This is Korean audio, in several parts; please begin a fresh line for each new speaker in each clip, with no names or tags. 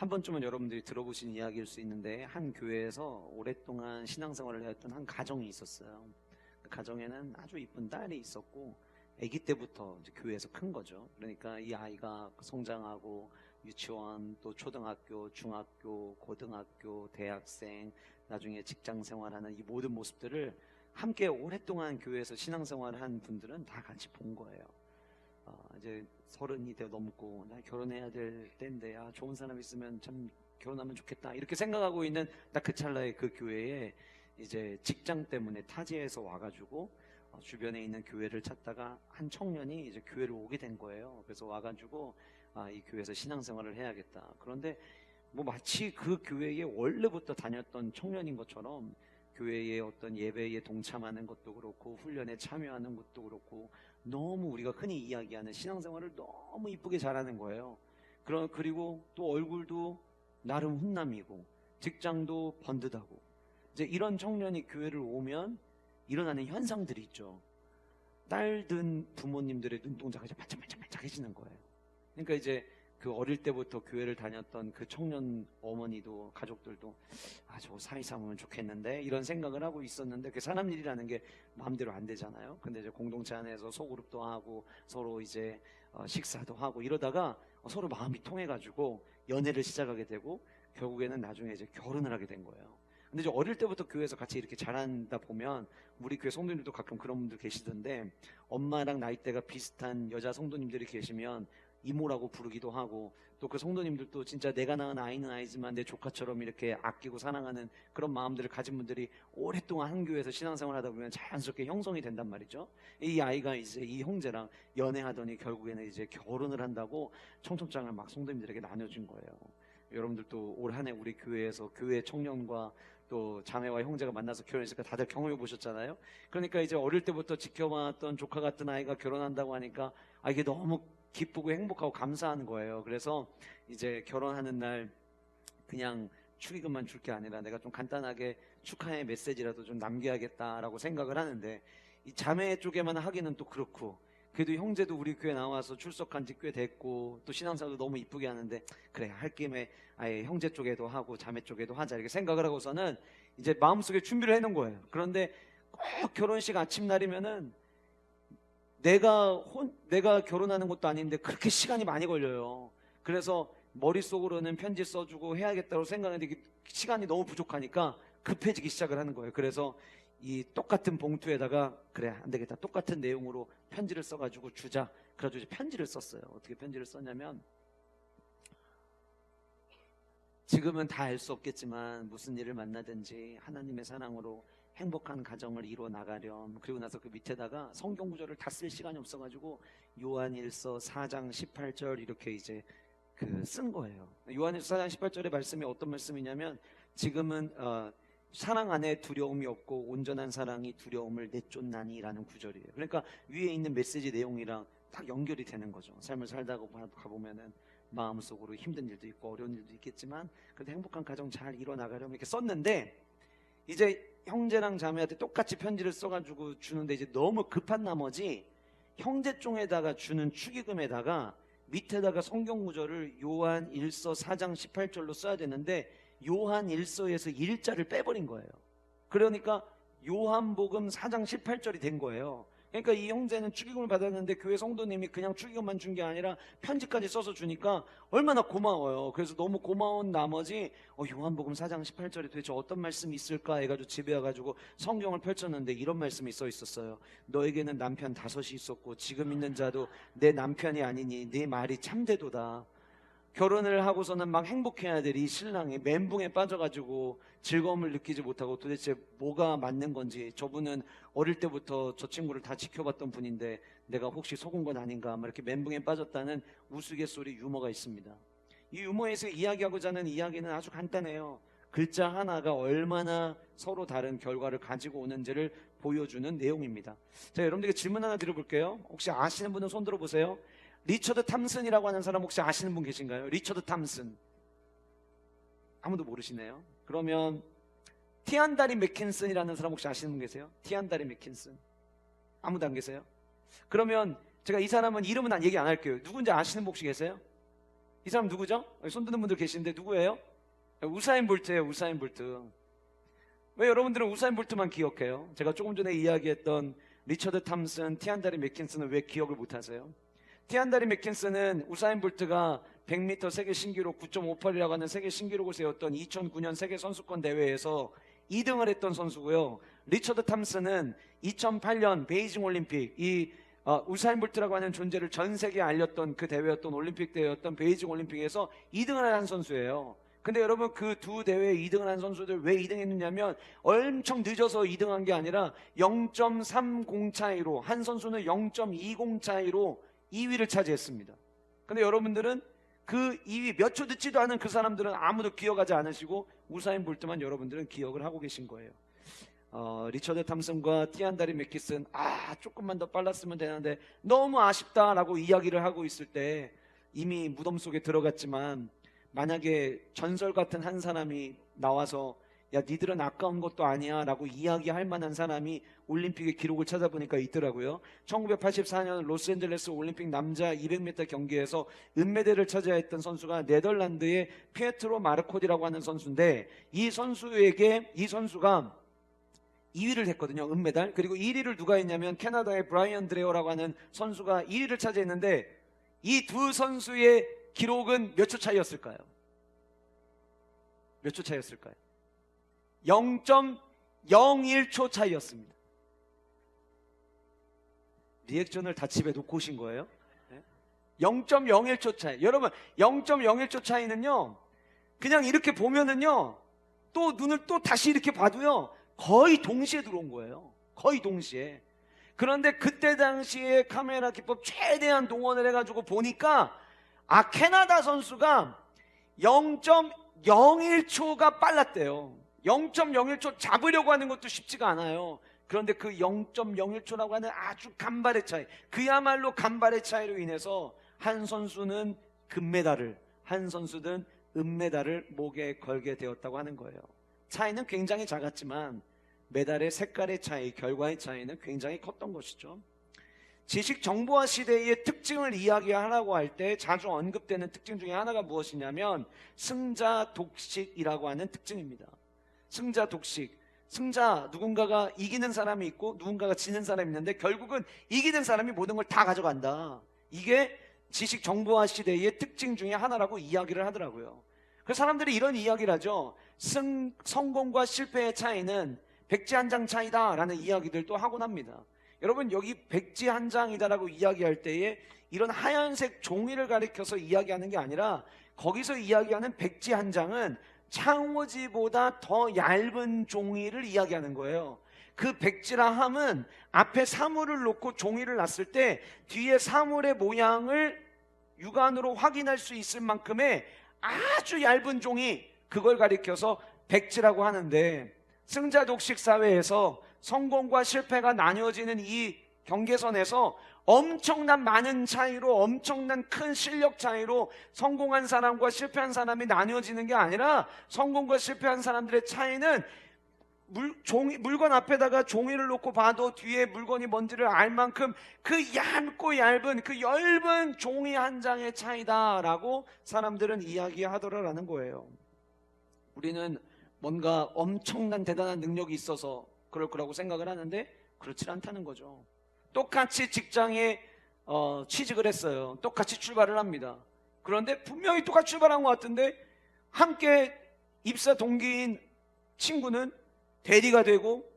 한 번쯤은 여러분들이 들어보신 이야기일 수 있는데, 한 교회에서 오랫동안 신앙생활을 해왔던 한 가정이 있었어요. 그 가정에는 아주 이쁜 딸이 있었고, 아기 때부터 이제 교회에서 큰 거죠. 그러니까 이 아이가 성장하고 유치원, 또 초등학교, 중학교, 고등학교, 대학생, 나중에 직장 생활하는 이 모든 모습들을 함께 오랫동안 교회에서 신앙생활을 한 분들은 다 같이 본 거예요. 이제 30이 돼 넘고 나 결혼해야 될 때인데, 좋은 사람 있으면 참 결혼하면 좋겠다 이렇게 생각하고 있는 딱 그 찰나에 그 교회에 이제 직장 때문에 타지에서 와가지고 주변에 있는 교회를 찾다가 한 청년이 이제 교회를 오게 된 거예요. 그래서 와가지고 이 교회에서 신앙생활을 해야겠다. 그런데 뭐 마치 그 교회에 원래부터 다녔던 청년인 것처럼 교회의 어떤 예배에 동참하는 것도 그렇고 훈련에 참여하는 것도 그렇고 너무 우리가 흔히 이야기하는 신앙생활을 너무 이쁘게 잘하는 거예요. 그리고 또 얼굴도 나름 훈남이고 직장도 번듯하고, 이제 이런 청년이 교회를 오면 일어나는 현상들이 있죠. 딸든 부모님들의 눈동자가 이제 반짝반짝해지는 거예요. 그러니까 이제 그 어릴 때부터 교회를 다녔던 그 청년 어머니도 가족들도 저 사이 삼으면 좋겠는데 이런 생각을 하고 있었는데, 그 사람 일이라는 게 마음대로 안 되잖아요. 근데 이제 공동체 안에서 소그룹도 하고 서로 이제 식사도 하고 이러다가 서로 마음이 통해가지고 연애를 시작하게 되고 결국에는 나중에 이제 결혼을 하게 된 거예요. 근데 이제 어릴 때부터 교회에서 같이 이렇게 자란다 보면, 우리 교회 성도님들도 가끔 그런 분들 계시던데, 엄마랑 나이대가 비슷한 여자 성도님들이 계시면 이모라고 부르기도 하고, 또 그 성도님들도 진짜 내가 낳은 아이는 아니지만 내 조카처럼 이렇게 아끼고 사랑하는 그런 마음들을 가진 분들이 오랫동안 한 교회에서 신앙생활 하다 보면 자연스럽게 형성이 된단 말이죠. 이 아이가 이제 이 형제랑 연애하더니 결국에는 이제 결혼을 한다고 청첩장을 막 성도님들에게 나눠준 거예요. 여러분들도 올 한 해 우리 교회에서 교회 청년과 또 자매와 형제가 만나서 결혼했으니까 다들 경험해 보셨잖아요. 그러니까 이제 어릴 때부터 지켜봤던 조카 같은 아이가 결혼한다고 하니까 이게 너무 기쁘고 행복하고 감사한 거예요. 그래서 이제 결혼하는 날 그냥 축의금만 줄 게 아니라 내가 좀 간단하게 축하의 메시지라도 좀 남겨야겠다라고 생각을 하는데, 이 자매 쪽에만 하기는 또 그렇고, 그래도 형제도 우리 교회 나와서 출석한 지 꽤 됐고 또 신앙사도 너무 이쁘게 하는데, 그래 할 김에 아예 형제 쪽에도 하고 자매 쪽에도 하자 이렇게 생각을 하고서는 이제 마음속에 준비를 해놓은 거예요. 그런데 꼭 결혼식 아침 날이면은 내가 결혼하는 것도 아닌데 그렇게 시간이 많이 걸려요. 그래서 머릿속으로는 편지 써주고 해야겠다고 생각했는데 시간이 너무 부족하니까 급해지기 시작을 하는 거예요. 그래서 이 똑같은 봉투에다가 그래 안 되겠다, 똑같은 내용으로 편지를 써가지고 주자. 그래가지고 이제 편지를 썼어요. 어떻게 편지를 썼냐면, 지금은 다 알 수 없겠지만 무슨 일을 만나든지 하나님의 사랑으로 행복한 가정을 이루어 나가렴. 그리고 나서 그 밑에다가 성경 구절을 다 쓸 시간이 없어가지고 요한일서 4장 18절 이렇게 이제 쓴 거예요. 요한일서 4장 18절의 말씀이 어떤 말씀이냐면, 지금은 사랑 안에 두려움이 없고 온전한 사랑이 두려움을 내쫓나니라는 구절이에요. 그러니까 위에 있는 메시지 내용이랑 딱 연결이 되는 거죠. 삶을 살다가 가보면은 마음속으로 힘든 일도 있고 어려운 일도 있겠지만 그래도 행복한 가정 잘 이뤄나가려면 이렇게 썼는데, 이제 형제랑 자매한테 똑같이 편지를 써가지고 주는데 이제 너무 급한 나머지 형제종에다가 주는 축의금에다가 밑에다가 성경 구절을 요한 1서 4장 18절로 써야 되는데 요한 1서에서 1자를 빼버린 거예요. 그러니까 요한복음 4장 18절이 된 거예요. 그러니까 이 형제는 축의금을 받았는데 교회 성도님이 그냥 축의금만 준 게 아니라 편지까지 써서 주니까 얼마나 고마워요. 그래서 너무 고마운 나머지 요한복음 4장 18절에 도대체 어떤 말씀이 있을까 해가지고 집에 와가지고 성경을 펼쳤는데 이런 말씀이 써 있었어요. 너에게는 남편 5이 있었고 지금 있는 자도 내 남편이 아니니 네 말이 참되도다. 결혼을 하고서는 막 행복해야 될 이 신랑이 멘붕에 빠져가지고 즐거움을 느끼지 못하고 도대체 뭐가 맞는 건지, 저분은 어릴 때부터 저 친구를 다 지켜봤던 분인데 내가 혹시 속은 건 아닌가 막 이렇게 멘붕에 빠졌다는 우스갯소리 유머가 있습니다. 이 유머에서 이야기하고자 하는 이야기는 아주 간단해요. 글자 하나가 얼마나 서로 다른 결과를 가지고 오는지를 보여주는 내용입니다. 자, 여러분들께 질문 하나 드려볼게요. 혹시 아시는 분은 손 들어보세요. 리처드 탐슨이라고 하는 사람 혹시 아시는 분 계신가요? 리처드 탐슨. 아무도 모르시네요. 그러면 티안다리 맥킨슨이라는 사람 혹시 아시는 분 계세요? 티안다리 맥킨슨. 아무도 안 계세요? 그러면 제가 이 사람은 이름은 얘기 안 할게요. 누군지 아시는 분 혹시 계세요? 이 사람 누구죠? 손 드는 분들 계시는데 누구예요? 우사인 볼트예요. 우사인 볼트. 왜 여러분들은 우사인 볼트만 기억해요? 제가 조금 전에 이야기했던 리처드 탐슨, 티안다리 맥킨슨은 왜 기억을 못하세요? 티안다리 맥킨슨은 우사인 볼트가 100m 세계 신기록 9.58이라고 하는 세계 신기록을 세웠던 2009년 세계 선수권 대회에서 2등을 했던 선수고요. 리처드 탐슨은 2008년 베이징 올림픽, 우사인 볼트라고 하는 존재를 전 세계에 알렸던 그 대회였던 올림픽 대회였던 베이징 올림픽에서 2등을 한 선수예요. 근데 여러분 그 두 대회에 2등을 한 선수들 왜 2등 했느냐면 엄청 늦어서 2등한 게 아니라 0.30 차이로, 한 선수는 0.20 차이로 2위를 차지했습니다. 근데 여러분들은 그 2위 몇 초 늦지도 않은 그 사람들은 아무도 기억하지 않으시고 우사인 볼트만 여러분들은 기억을 하고 계신 거예요. 리처드 탐슨과 티안다리 맥킨슨, 조금만 더 빨랐으면 되는데 너무 아쉽다라고 이야기를 하고 있을 때 이미 무덤 속에 들어갔지만, 만약에 전설 같은 한 사람이 나와서 야 니들은 아까운 것도 아니야 라고 이야기할 만한 사람이 올림픽의 기록을 찾아보니까 있더라고요. 1984년 로스앤젤레스 올림픽 남자 200m 경기에서 은메달을 차지했던 했던 선수가 네덜란드의 피에트로 마르코디라고 하는 선수인데, 이 선수가 2위를 했거든요. 은메달. 그리고 1위를 누가 했냐면 캐나다의 브라이언 드레어라고 하는 선수가 1위를 차지했는데, 이 두 선수의 기록은 몇 초 차이였을까요? 몇 초 차이였을까요? 0.01초 차이였습니다. 리액션을 다 집에 놓고 오신 거예요? 0.01초 차이. 여러분 0.01초 차이는요, 그냥 이렇게 보면은요, 또 눈을 또 다시 이렇게 봐도요 거의 동시에 들어온 거예요. 거의 동시에. 그런데 그때 당시에 카메라 기법 최대한 동원을 해가지고 보니까 캐나다 선수가 0.01초가 빨랐대요. 0.01초 잡으려고 하는 것도 쉽지가 않아요. 그런데 그 0.01초라고 하는 아주 간발의 차이, 그야말로 간발의 차이로 인해서 한 선수는 금메달을, 한 선수는 은메달을 목에 걸게 되었다고 하는 거예요. 차이는 굉장히 작았지만 메달의 색깔의 차이, 결과의 차이는 굉장히 컸던 것이죠. 지식 정보화 시대의 특징을 이야기하라고 할 때 자주 언급되는 특징 중에 하나가 무엇이냐면 승자 독식이라고 하는 특징입니다. 승자 독식. 승자, 누군가가 이기는 사람이 있고 누군가가 지는 사람이 있는데 결국은 이기는 사람이 모든 걸 다 가져간다. 이게 지식 정보화 시대의 특징 중에 하나라고 이야기를 하더라고요. 그래서 사람들이 이런 이야기를 하죠. 성공과 실패의 차이는 백지 한 장 차이다 라는 이야기들도 하곤 합니다. 여러분 여기 백지 한 장이다라고 이야기할 때에 이런 하얀색 종이를 가리켜서 이야기하는 게 아니라, 거기서 이야기하는 백지 한 장은 창호지보다 더 얇은 종이를 이야기하는 거예요. 그 백지라 함은 앞에 사물을 놓고 종이를 놨을 때 뒤에 사물의 모양을 육안으로 확인할 수 있을 만큼의 아주 얇은 종이, 그걸 가리켜서 백지라고 하는데, 승자 독식 사회에서 성공과 실패가 나뉘어지는 이 경계선에서 엄청난 많은 차이로, 엄청난 큰 실력 차이로 성공한 사람과 실패한 사람이 나뉘어지는 게 아니라, 성공과 실패한 사람들의 차이는 물건 앞에다가 종이를 놓고 봐도 뒤에 물건이 뭔지를 알 만큼 그 얇고 얇은, 그 얇은 종이 한 장의 차이다라고 사람들은 이야기하더라라는 거예요. 우리는 뭔가 엄청난 대단한 능력이 있어서 그럴 거라고 생각을 하는데 그렇지 않다는 거죠. 똑같이 직장에 취직을 했어요. 똑같이 출발을 합니다. 그런데 분명히 똑같이 출발한 것 같은데 함께 입사 동기인 친구는 대리가 되고,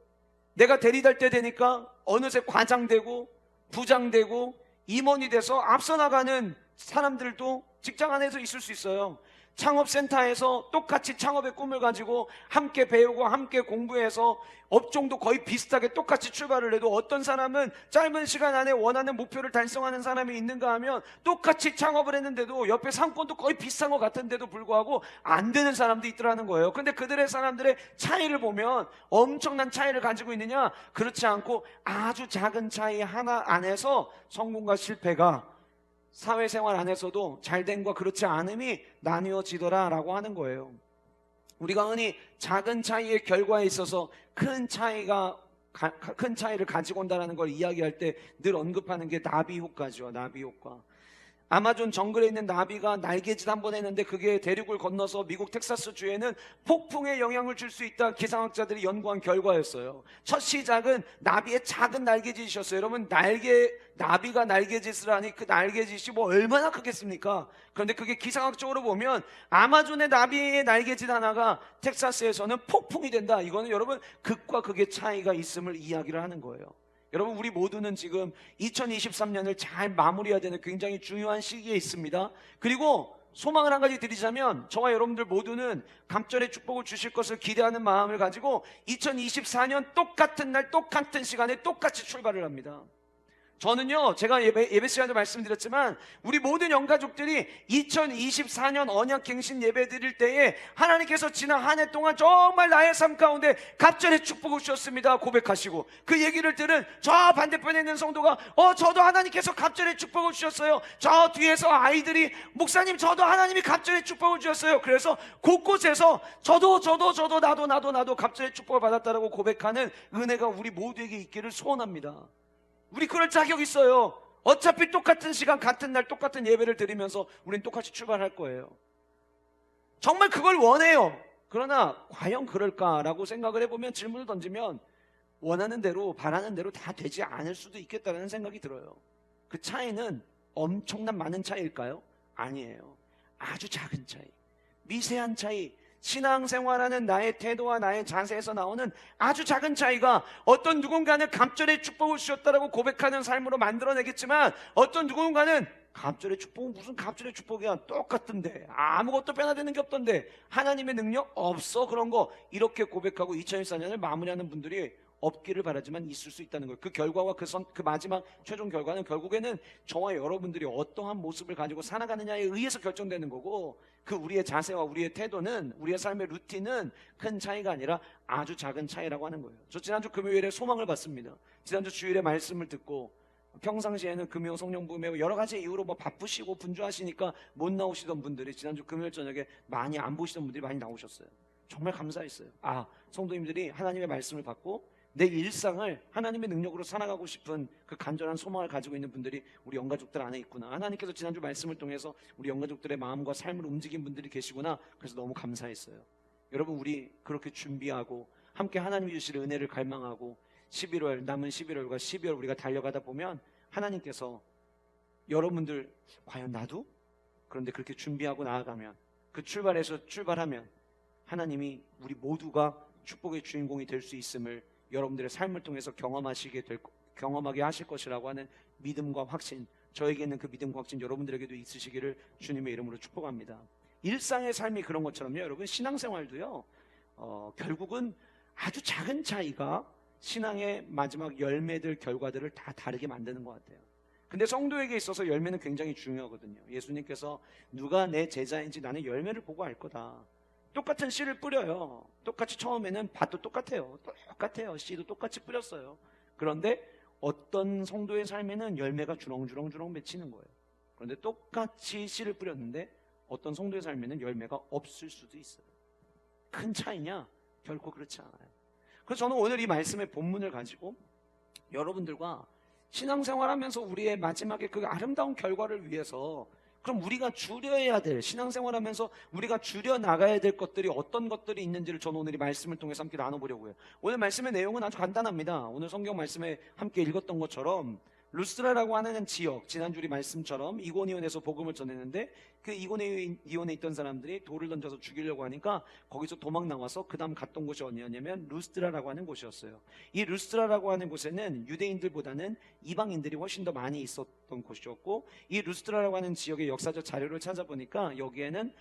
내가 대리 달 때 되니까 어느새 과장 되고 부장 되고 임원이 돼서 앞서 나가는 사람들도 직장 안에서 있을 수 있어요. 창업센터에서 똑같이 창업의 꿈을 가지고 함께 배우고 함께 공부해서 업종도 거의 비슷하게 똑같이 출발을 해도 어떤 사람은 짧은 시간 안에 원하는 목표를 달성하는 사람이 있는가 하면 똑같이 창업을 했는데도 옆에 상권도 거의 비슷한 것 같은데도 불구하고 안 되는 사람도 있더라는 거예요. 근데 그들의 사람들의 차이를 보면 엄청난 차이를 가지고 있느냐? 그렇지 않고 아주 작은 차이 하나 안에서 성공과 실패가 사회생활 안에서도 잘됨과 그렇지 않음이 나뉘어지더라라고 하는 거예요. 우리가 흔히 작은 차이의 결과에 있어서 큰 차이를 가지고 온다는 걸 이야기할 때 늘 언급하는 게 나비 효과죠. 나비 효과. 아마존 정글에 있는 나비가 날개짓 한 번 했는데 그게 대륙을 건너서 미국 텍사스 주에는 폭풍에 영향을 줄 수 있다, 기상학자들이 연구한 결과였어요. 첫 시작은 나비의 작은 날개짓이었어요. 여러분, 나비가 날개짓을 하니 그 날개짓이 뭐 얼마나 크겠습니까? 그런데 그게 기상학적으로 보면 아마존의 나비의 날개짓 하나가 텍사스에서는 폭풍이 된다. 이거는 여러분, 극과 극의 차이가 있음을 이야기를 하는 거예요. 여러분, 우리 모두는 지금 2023년을 잘 마무리해야 되는 굉장히 중요한 시기에 있습니다. 그리고 소망을 한 가지 드리자면, 저와 여러분들 모두는 감절의 축복을 주실 것을 기대하는 마음을 가지고 2024년 똑같은 날 똑같은 시간에 똑같이 출발을 합니다. 저는요, 제가 예배 시간에 말씀드렸지만 우리 모든 영가족들이 2024년 언약갱신 예배 드릴 때에 하나님께서 지난 한 해 동안 정말 나의 삶 가운데 갑절의 축복을 주셨습니다 고백하시고, 그 얘기를 들은 저 반대편에 있는 성도가 저도 하나님께서 갑절의 축복을 주셨어요. 저 뒤에서 아이들이 목사님 저도 하나님이 갑절의 축복을 주셨어요. 그래서 곳곳에서 저도 나도 갑절의 축복을 받았다라고 고백하는 은혜가 우리 모두에게 있기를 소원합니다. 우리 그럴 자격 있어요. 어차피 똑같은 시간 같은 날 똑같은 예배를 드리면서 우린 똑같이 출발할 거예요. 정말 그걸 원해요. 그러나 과연 그럴까라고 생각을 해보면, 질문을 던지면 원하는 대로 바라는 대로 다 되지 않을 수도 있겠다는 생각이 들어요. 그 차이는 엄청난 많은 차이일까요? 아니에요. 아주 작은 차이, 미세한 차이, 신앙생활하는 나의 태도와 나의 자세에서 나오는 아주 작은 차이가 어떤 누군가는 갑절의 축복을 주셨다라고 고백하는 삶으로 만들어내겠지만, 어떤 누군가는 갑절의 축복은 무슨 갑절의 축복이야, 똑같던데, 아무것도 변화되는 게 없던데, 하나님의 능력 없어 그런 거, 이렇게 고백하고 2024년을 마무리하는 분들이 없기를 바라지만 있을 수 있다는 거예요. 그 결과와 그 마지막 최종 결과는 결국에는 저와 여러분들이 어떠한 모습을 가지고 살아가느냐에 의해서 결정되는 거고, 그 우리의 자세와 우리의 태도는, 우리의 삶의 루틴은 큰 차이가 아니라 아주 작은 차이라고 하는 거예요. 저 지난주 금요일에 소망을 받습니다. 지난주 주일에 말씀을 듣고, 평상시에는 금요 성령부에 여러 가지 이유로 바쁘시고 분주하시니까 못 나오시던 분들이 지난주 금요일 저녁에 많이 안 보시던 분들이 많이 나오셨어요. 정말 감사했어요. 성도님들이 하나님의 말씀을 받고 내 일상을 하나님의 능력으로 살아가고 싶은 그 간절한 소망을 가지고 있는 분들이 우리 영가족들 안에 있구나. 하나님께서 지난주 말씀을 통해서 우리 영가족들의 마음과 삶을 움직인 분들이 계시구나. 그래서 너무 감사했어요. 여러분, 우리 그렇게 준비하고 함께 하나님이 주실 은혜를 갈망하고 남은 11월과 12월 우리가 달려가다 보면 하나님께서 여러분들, 과연 나도? 그런데 그렇게 준비하고 나아가면, 그 출발하면 하나님이 우리 모두가 축복의 주인공이 될 수 있음을 여러분들의 삶을 통해서 경험하게 하실 것이라고 하는 믿음과 확신, 저에게 있는 그 믿음과 확신 여러분들에게도 있으시기를 주님의 이름으로 축복합니다. 일상의 삶이 그런 것처럼요, 여러분, 신앙생활도요, 결국은 아주 작은 차이가 신앙의 마지막 열매들, 결과들을 다 다르게 만드는 것 같아요. 근데 성도에게 있어서 열매는 굉장히 중요하거든요. 예수님께서 누가 내 제자인지 나는 열매를 보고 알 거다. 똑같은 씨를 뿌려요. 똑같이 처음에는 밭도 똑같아요. 씨도 똑같이 뿌렸어요. 그런데 어떤 성도의 삶에는 열매가 주렁주렁 맺히는 거예요. 그런데 똑같이 씨를 뿌렸는데 어떤 성도의 삶에는 열매가 없을 수도 있어요. 큰 차이냐? 결코 그렇지 않아요. 그래서 저는 오늘 이 말씀의 본문을 가지고 여러분들과 신앙생활하면서 우리의 마지막에 그 아름다운 결과를 위해서, 그럼 우리가 줄여야 될, 신앙생활하면서 우리가 줄여 나가야 될 것들이 어떤 것들이 있는지를 저는 오늘 이 말씀을 통해서 함께 나눠보려고 해요. 오늘 말씀의 내용은 아주 간단합니다. 오늘 성경 말씀에 함께 읽었던 것처럼 루스드라라고 하는 지역, 지난주 우리 말씀처럼 이고니온에서 복음을 전했는데, 그 이고니온에 있던 사람들이 돌을 던져서 죽이려고 하니까 거기서 도망 나와서 그 다음 갔던 곳이 어디였냐면 루스드라라고 하는 곳이었어요. 이 루스드라라고 하는 곳에는 유대인들보다는 이방인들이 훨씬 더 많이 있었던 곳이었고, 이 루스드라라고 하는 지역의 역사적 자료를 찾아보니까 여기에는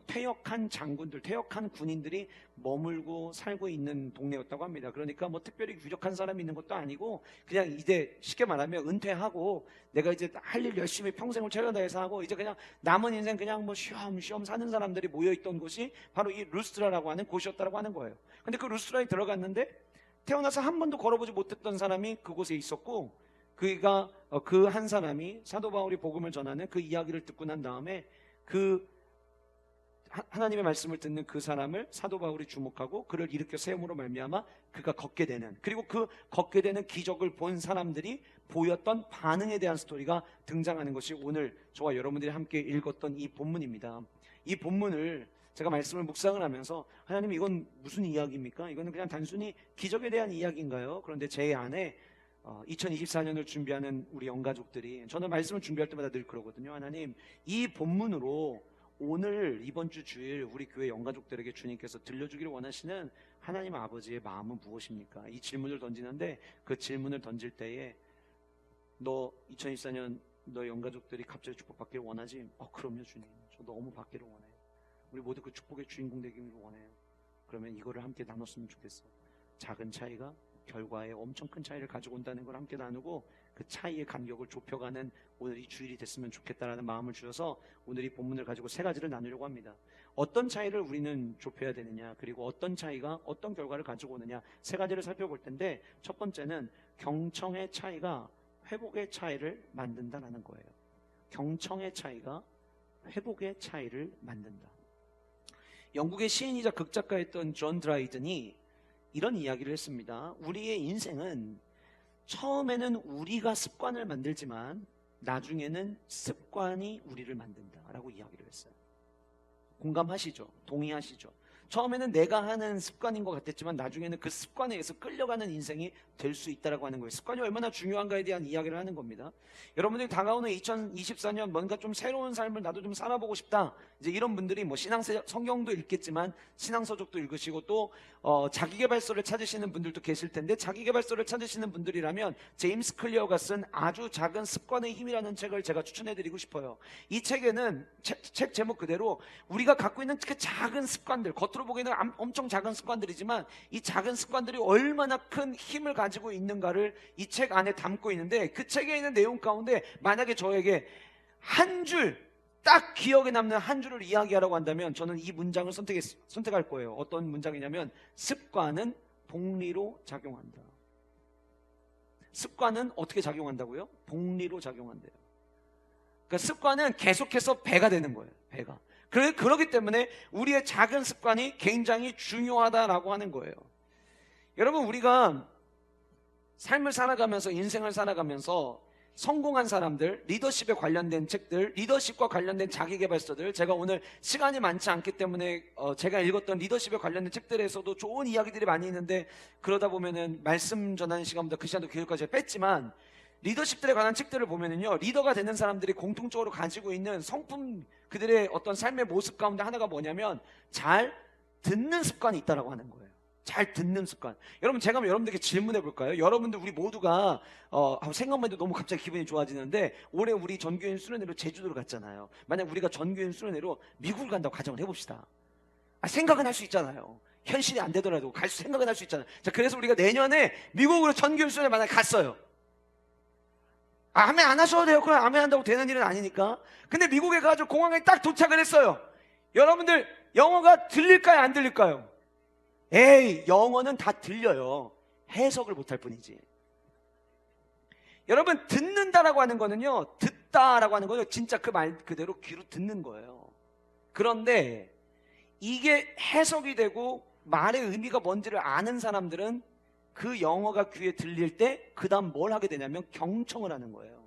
퇴역한 장군들, 퇴역한 군인들이 머물고 살고 있는 동네였다고 합니다. 그러니까 특별히 유력한 사람이 있는 것도 아니고, 그냥 이제 쉽게 말하면 은퇴하고 내가 이제 할 일 열심히 평생을 최선다해서 하고 이제 그냥 남은 인생 그냥 쉬엄쉬엄 사는 사람들이 모여있던 곳이 바로 이 루스드라라고 하는 곳이었다고 하는 거예요. 근데 그 루스드라에 들어갔는데 태어나서 한 번도 걸어보지 못했던 사람이 그곳에 있었고, 그가 그 한 사람이 사도 바울이 복음을 전하는 그 이야기를 듣고 난 다음에 그 하나님의 말씀을 듣는 그 사람을 사도 바울이 주목하고 그를 일으켜 세움으로 말미암아 그가 걷게 되는, 그리고 그 걷게 되는 기적을 본 사람들이 보였던 반응에 대한 스토리가 등장하는 것이 오늘 저와 여러분들이 함께 읽었던 이 본문입니다. 이 본문을 제가 말씀을 묵상을 하면서 하나님, 이건 무슨 이야기입니까? 이거는 그냥 단순히 기적에 대한 이야기인가요? 그런데 제 안에 2024년을 준비하는 우리 영가족들이, 저는 말씀을 준비할 때마다 늘 그러거든요. 하나님, 이 본문으로 오늘 이번 주 주일 우리 교회 영가족들에게 주님께서 들려주기를 원하시는 하나님 아버지의 마음은 무엇입니까? 이 질문을 던지는데, 그 질문을 던질 때에 너 2024년 너 영가족들이 갑자기 축복받기를 원하지? 그럼요 주님, 저 너무 받기를 원해요. 우리 모두 그 축복의 주인공 되기를 원해요. 그러면 이거를 함께 나눴으면 좋겠어. 작은 차이가 결과에 엄청 큰 차이를 가지고 온다는 걸 함께 나누고 그 차이의 간격을 좁혀가는 오늘 이 주일이 됐으면 좋겠다라는 마음을 주셔서 오늘 이 본문을 가지고 세 가지를 나누려고 합니다. 어떤 차이를 우리는 좁혀야 되느냐, 그리고 어떤 차이가 어떤 결과를 가지고 오느냐, 세 가지를 살펴볼 텐데, 첫 번째는 경청의 차이가 회복의 차이를 만든다라는 거예요. 경청의 차이가 회복의 차이를 만든다. 영국의 시인이자 극작가였던 존 드라이든이 이런 이야기를 했습니다. 우리의 인생은 처음에는 우리가 습관을 만들지만 나중에는 습관이 우리를 만든다라고 이야기를 했어요. 공감하시죠? 동의하시죠? 처음에는 내가 하는 습관인 것 같았지만 나중에는 그 습관에 의해서 끌려가는 인생이 될 수 있다라고 하는 거예요. 습관이 얼마나 중요한가에 대한 이야기를 하는 겁니다. 여러분들이 다가오는 2024년 뭔가 좀 새로운 삶을 나도 좀 살아보고 싶다, 이제 이런 분들이 뭐 성경도 읽겠지만 신앙서적도 읽으시고 또 자기계발서를 찾으시는 분들도 계실 텐데, 자기계발서를 찾으시는 분들이라면 제임스 클리어가 쓴 아주 작은 습관의 힘이라는 책을 제가 추천해드리고 싶어요. 이 책에는 책 제목 그대로 우리가 갖고 있는 그 작은 습관들, 겉으로 보기에는 엄청 작은 습관들이지만 이 작은 습관들이 얼마나 큰 힘을 가지고 있는가를 이 책 안에 담고 있는데, 그 책에 있는 내용 가운데 만약에 저에게 한 줄, 딱 기억에 남는 한 줄을 이야기하라고 한다면 저는 이 문장을 선택할 거예요. 어떤 문장이냐면, 습관은 복리로 작용한다. 습관은 어떻게 작용한다고요? 복리로 작용한대요. 그러니까 습관은 계속해서 배가 되는 거예요. 배가. 그렇기 때문에 우리의 작은 습관이 굉장히 중요하다라고 하는 거예요. 여러분, 우리가 삶을 살아가면서, 인생을 살아가면서 성공한 사람들, 리더십에 관련된 책들, 리더십과 관련된 자기계발서들, 제가 오늘 시간이 많지 않기 때문에 제가 읽었던 리더십에 관련된 책들에서도 좋은 이야기들이 많이 있는데, 그러다 보면은 말씀 전하는 시간보다 그 시간도 길어까지 뺐지만, 리더십들에 관한 책들을 보면은요, 리더가 되는 사람들이 공통적으로 가지고 있는 성품, 그들의 어떤 삶의 모습 가운데 하나가 뭐냐면 잘 듣는 습관이 있다라고 하는 거예요. 잘 듣는 습관. 여러분, 제가 여러분들에게 질문해 볼까요? 여러분들, 우리 모두가 생각만 해도 너무 갑자기 기분이 좋아지는데, 올해 우리 전교인 수련회로 제주도를 갔잖아요. 만약 우리가 전교인 수련회로 미국을 간다고 가정을 해봅시다. 생각은 할 수 있잖아요. 현실이 안 되더라도 갈 생각은 할 수 있잖아요. 자, 그래서 우리가 내년에 미국으로 전교인 수련회 만약에 갔어요. 아멘 안 하셔도 돼요. 그럼 아멘 한다고 되는 일은 아니니까. 근데 미국에 가서 공항에 딱 도착을 했어요. 여러분들, 영어가 들릴까요, 안 들릴까요? 에이, 영어는 다 들려요. 해석을 못할 뿐이지. 여러분, 듣는다라고 하는 거는요, 듣다라고 하는 거는 진짜 그 말 그대로 귀로 듣는 거예요. 그런데 이게 해석이 되고 말의 의미가 뭔지를 아는 사람들은 그 영어가 귀에 들릴 때 그 다음 뭘 하게 되냐면 경청을 하는 거예요.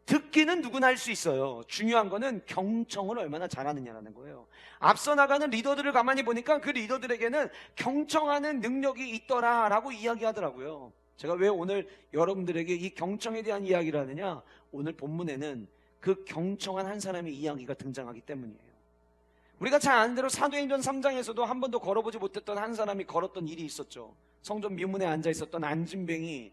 듣기는 누구나 할 수 있어요. 중요한 거는 경청을 얼마나 잘하느냐라는 거예요. 앞서 나가는 리더들을 가만히 보니까 그 리더들에게는 경청하는 능력이 있더라라고 이야기하더라고요. 제가 왜 오늘 여러분들에게 이 경청에 대한 이야기를 하느냐, 오늘 본문에는 그 경청한 한 사람의 이야기가 등장하기 때문이에요. 우리가 잘 아는 대로 사도행전 3장에서도 한 번도 걸어보지 못했던 한 사람이 걸었던 일이 있었죠. 성전 미문에 앉아 있었던 안진뱅이.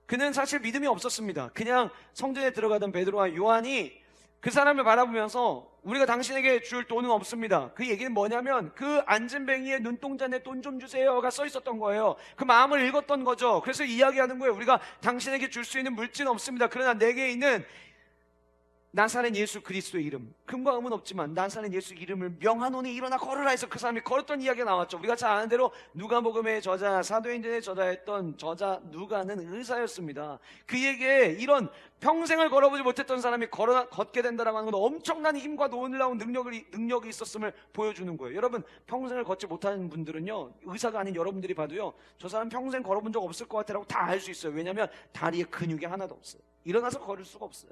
그는 사실 믿음이 없었습니다. 그냥 성전에 들어가던 베드로와 요한이 그 사람을 바라보면서 우리가 당신에게 줄 돈은 없습니다. 그 얘기는 뭐냐면 그 안진뱅이의 눈동자에 돈 좀 주세요가 써 있었던 거예요. 그 마음을 읽었던 거죠. 그래서 이야기하는 거예요. 우리가 당신에게 줄 수 있는 물질은 없습니다. 그러나 내게 있는 나사렛 예수 그리스도의 이름, 금과 음은 없지만 나사렛 예수 이름을 명하노니 일어나 걸으라 해서 그 사람이 걸었던 이야기가 나왔죠. 우리가 잘 아는 대로 누가복음의 저자, 사도행전의 저자였던 저자 누가는 의사였습니다. 그에게 이런 평생을 걸어보지 못했던 사람이 걷게 된다라고 하는 건 엄청난 힘과 놀라운 능력이 있었음을 보여주는 거예요. 여러분, 평생을 걷지 못하는 분들은요, 의사가 아닌 여러분들이 봐도요, 저 사람 평생 걸어본 적 없을 것 같아라고 다 알 수 있어요. 왜냐하면 다리에 근육이 하나도 없어요. 일어나서 걸을 수가 없어요.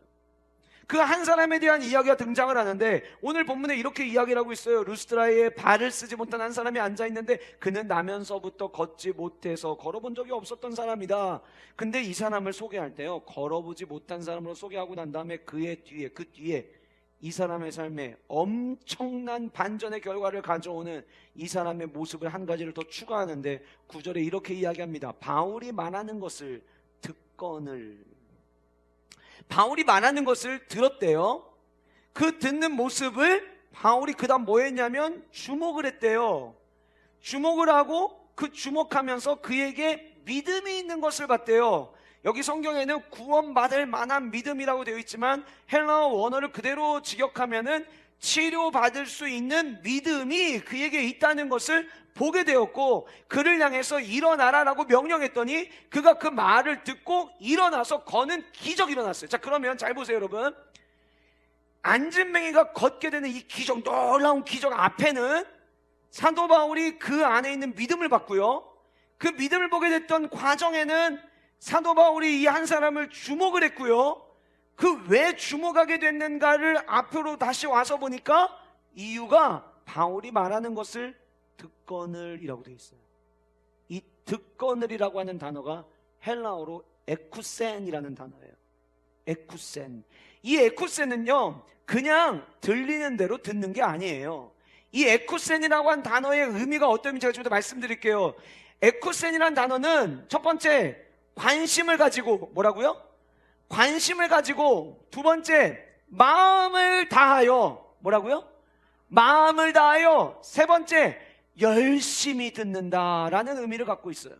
그 한 사람에 대한 이야기가 등장을 하는데, 오늘 본문에 이렇게 이야기를 하고 있어요. 루스드라에 발을 쓰지 못한 한 사람이 앉아있는데 그는 나면서부터 걷지 못해서 걸어본 적이 없었던 사람이다. 근데 이 사람을 소개할 때요, 걸어보지 못한 사람으로 소개하고 난 다음에 그 뒤에 이 사람의 삶에 엄청난 반전의 결과를 가져오는 이 사람의 모습을 한 가지를 더 추가하는데, 9절에 이렇게 이야기합니다. 바울이 말하는 것을 바울이 말하는 것을 들었대요. 그 듣는 모습을 바울이 그 다음 뭐 했냐면 주목을 했대요. 주목을 하고 그 주목하면서 그에게 믿음이 있는 것을 봤대요. 여기 성경에는 구원받을 만한 믿음이라고 되어 있지만 헬라어 원어를 그대로 직역하면은 치료받을 수 있는 믿음이 그에게 있다는 것을 보게 되었고, 그를 향해서 일어나라 라고 명령했더니 그가 그 말을 듣고 일어나서 거는 기적이 일어났어요. 자, 그러면 잘 보세요, 여러분. 안진뱅이가 걷게 되는 이 기적, 놀라운 기적 앞에는 사도 바울이 그 안에 있는 믿음을 봤고요, 그 믿음을 보게 됐던 과정에는 사도 바울이 이 한 사람을 주목을 했고요, 그 왜 주목하게 됐는가를 앞으로 다시 와서 보니까 이유가 바울이 말하는 것을 듣거늘이라고 되어 있어요. 이 듣거늘이라고 하는 단어가 헬라어로 에쿠센이라는 단어예요. 에쿠센. 이 에쿠센은요, 그냥 들리는 대로 듣는 게 아니에요. 이 에쿠센이라고 한 단어의 의미가 어떤 의미인지 제가 좀 더 말씀드릴게요. 에쿠센이라는 단어는 첫 번째, 관심을 가지고, 뭐라고요? 관심을 가지고, 두 번째, 마음을 다하여, 뭐라고요? 마음을 다하여, 세 번째, 열심히 듣는다라는 의미를 갖고 있어요.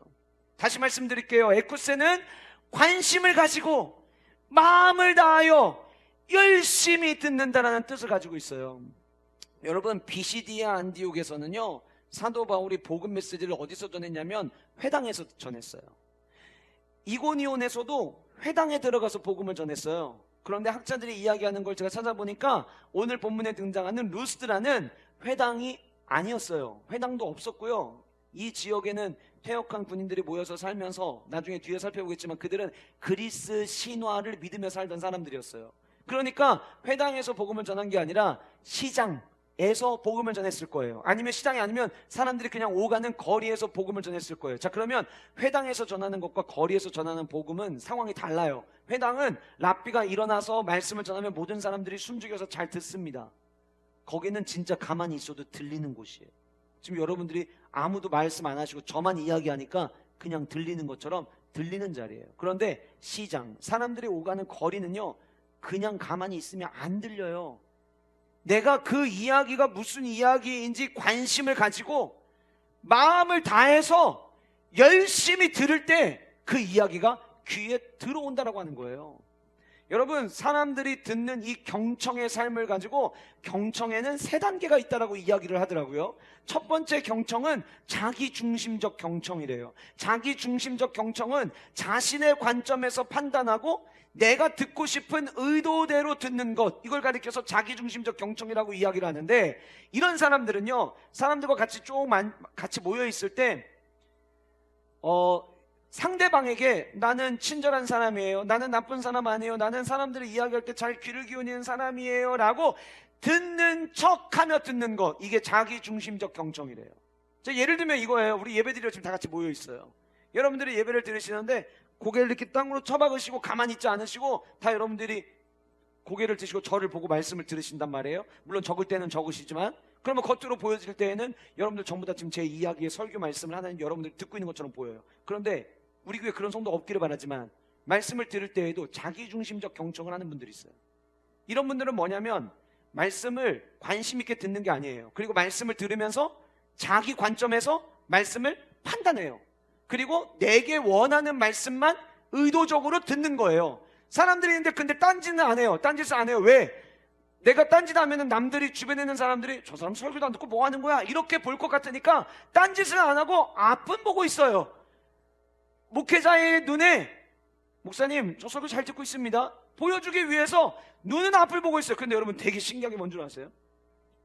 다시 말씀드릴게요. 에쿠세는 관심을 가지고 마음을 다하여 열심히 듣는다라는 뜻을 가지고 있어요. 여러분, 비시디아 안디옥에서는요, 사도 바울이 복음 메시지를 어디서 전했냐면 회당에서 전했어요. 이고니온에서도 회당에 들어가서 복음을 전했어요. 그런데 학자들이 이야기하는 걸 제가 찾아보니까 오늘 본문에 등장하는 루스드라는 회당이 아니었어요. 회당도 없었고요. 이 지역에는 퇴역한 군인들이 모여서 살면서, 나중에 뒤에 살펴보겠지만 그들은 그리스 신화를 믿으며 살던 사람들이었어요. 그러니까 회당에서 복음을 전한 게 아니라 시장에서 복음을 전했을 거예요. 아니면 시장이 아니면 사람들이 그냥 오가는 거리에서 복음을 전했을 거예요. 자, 그러면 회당에서 전하는 것과 거리에서 전하는 복음은 상황이 달라요. 회당은 랍비가 일어나서 말씀을 전하면 모든 사람들이 숨죽여서 잘 듣습니다. 거기는 진짜 가만히 있어도 들리는 곳이에요. 지금 여러분들이 아무도 말씀 안 하시고 저만 이야기하니까 그냥 들리는 것처럼 들리는 자리예요. 그런데 시장, 사람들이 오가는 거리는요, 그냥 가만히 있으면 안 들려요. 내가 그 이야기가 무슨 이야기인지 관심을 가지고 마음을 다해서 열심히 들을 때 그 이야기가 귀에 들어온다라고 하는 거예요. 여러분, 사람들이 듣는 이 경청의 삶을 가지고 경청에는 3단계가 있다라고 이야기를 하더라고요. 첫 번째 경청은 자기중심적 경청이래요. 자기중심적 경청은 자신의 관점에서 판단하고 내가 듣고 싶은 의도대로 듣는 것, 이걸 가리켜서 자기중심적 경청이라고 이야기를 하는데, 이런 사람들은요, 사람들과 같이 모여 있을 때 상대방에게 나는 친절한 사람이에요, 나는 나쁜 사람 아니에요, 나는 사람들이 이야기할 때 잘 귀를 기울이는 사람이에요 라고 듣는 척하며 듣는 것, 이게 자기중심적 경청이래요. 예를 들면 이거예요. 우리 예배드리러 지금 다 같이 모여 있어요. 여러분들이 예배를 들으시는데 고개를 이렇게 땅으로 처박으시고 가만히 있지 않으시고 다 여러분들이 고개를 드시고 저를 보고 말씀을 들으신단 말이에요. 물론 적을 때는 적으시지만, 그러면 겉으로 보여질 때에는 여러분들 전부 다 지금 제 이야기의 설교 말씀을 하나님 여러분들이 듣고 있는 것처럼 보여요. 그런데 우리 교회 그런 성도 없기를 바라지만 말씀을 들을 때에도 자기중심적 경청을 하는 분들이 있어요. 이런 분들은 뭐냐면 말씀을 관심 있게 듣는 게 아니에요. 그리고 말씀을 들으면서 자기 관점에서 말씀을 판단해요. 그리고 내게 원하는 말씀만 의도적으로 듣는 거예요.
사람들이 있는데 근데 딴짓은 안 해요. 딴짓을 안 해요. 왜? 내가 딴짓하면은 남들이, 주변에 있는 사람들이 저 사람 설교도 안 듣고 뭐 하는 거야? 이렇게 볼 것 같으니까 딴짓을 안 하고 앞은 보고 있어요. 목회자의 눈에 목사님 저 설교 잘 듣고 있습니다 보여주기 위해서 눈은 앞을 보고 있어요. 근데 여러분 되게 신기한 게 뭔 줄 아세요?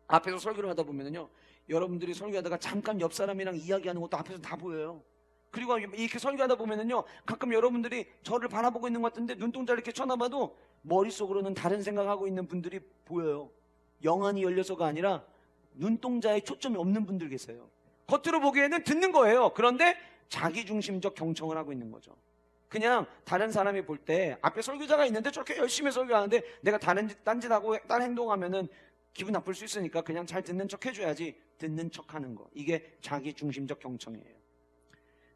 앞에서 설교를 하다 보면은요, 여러분들이 설교하다가 잠깐 옆 사람이랑 이야기하는 것도 앞에서 다 보여요. 그리고 이렇게 설교하다 보면은요, 가끔 여러분들이 저를 바라보고 있는 것 같은데 눈동자를 이렇게 쳐다봐도 머릿속으로는 다른 생각하고 있는 분들이 보여요. 영안이 열려서가 아니라 눈동자에 초점이 없는 분들 계세요. 겉으로 보기에는 듣는 거예요. 그런데 자기중심적 경청을 하고 있는 거죠. 그냥 다른 사람이 볼 때 앞에 설교자가 있는데 저렇게 열심히 설교하는데 내가 딴짓하고 다른 행동하면은 기분 나쁠 수 있으니까 그냥 잘 듣는 척 해줘야지. 듣는 척 하는 거, 이게 자기중심적 경청이에요.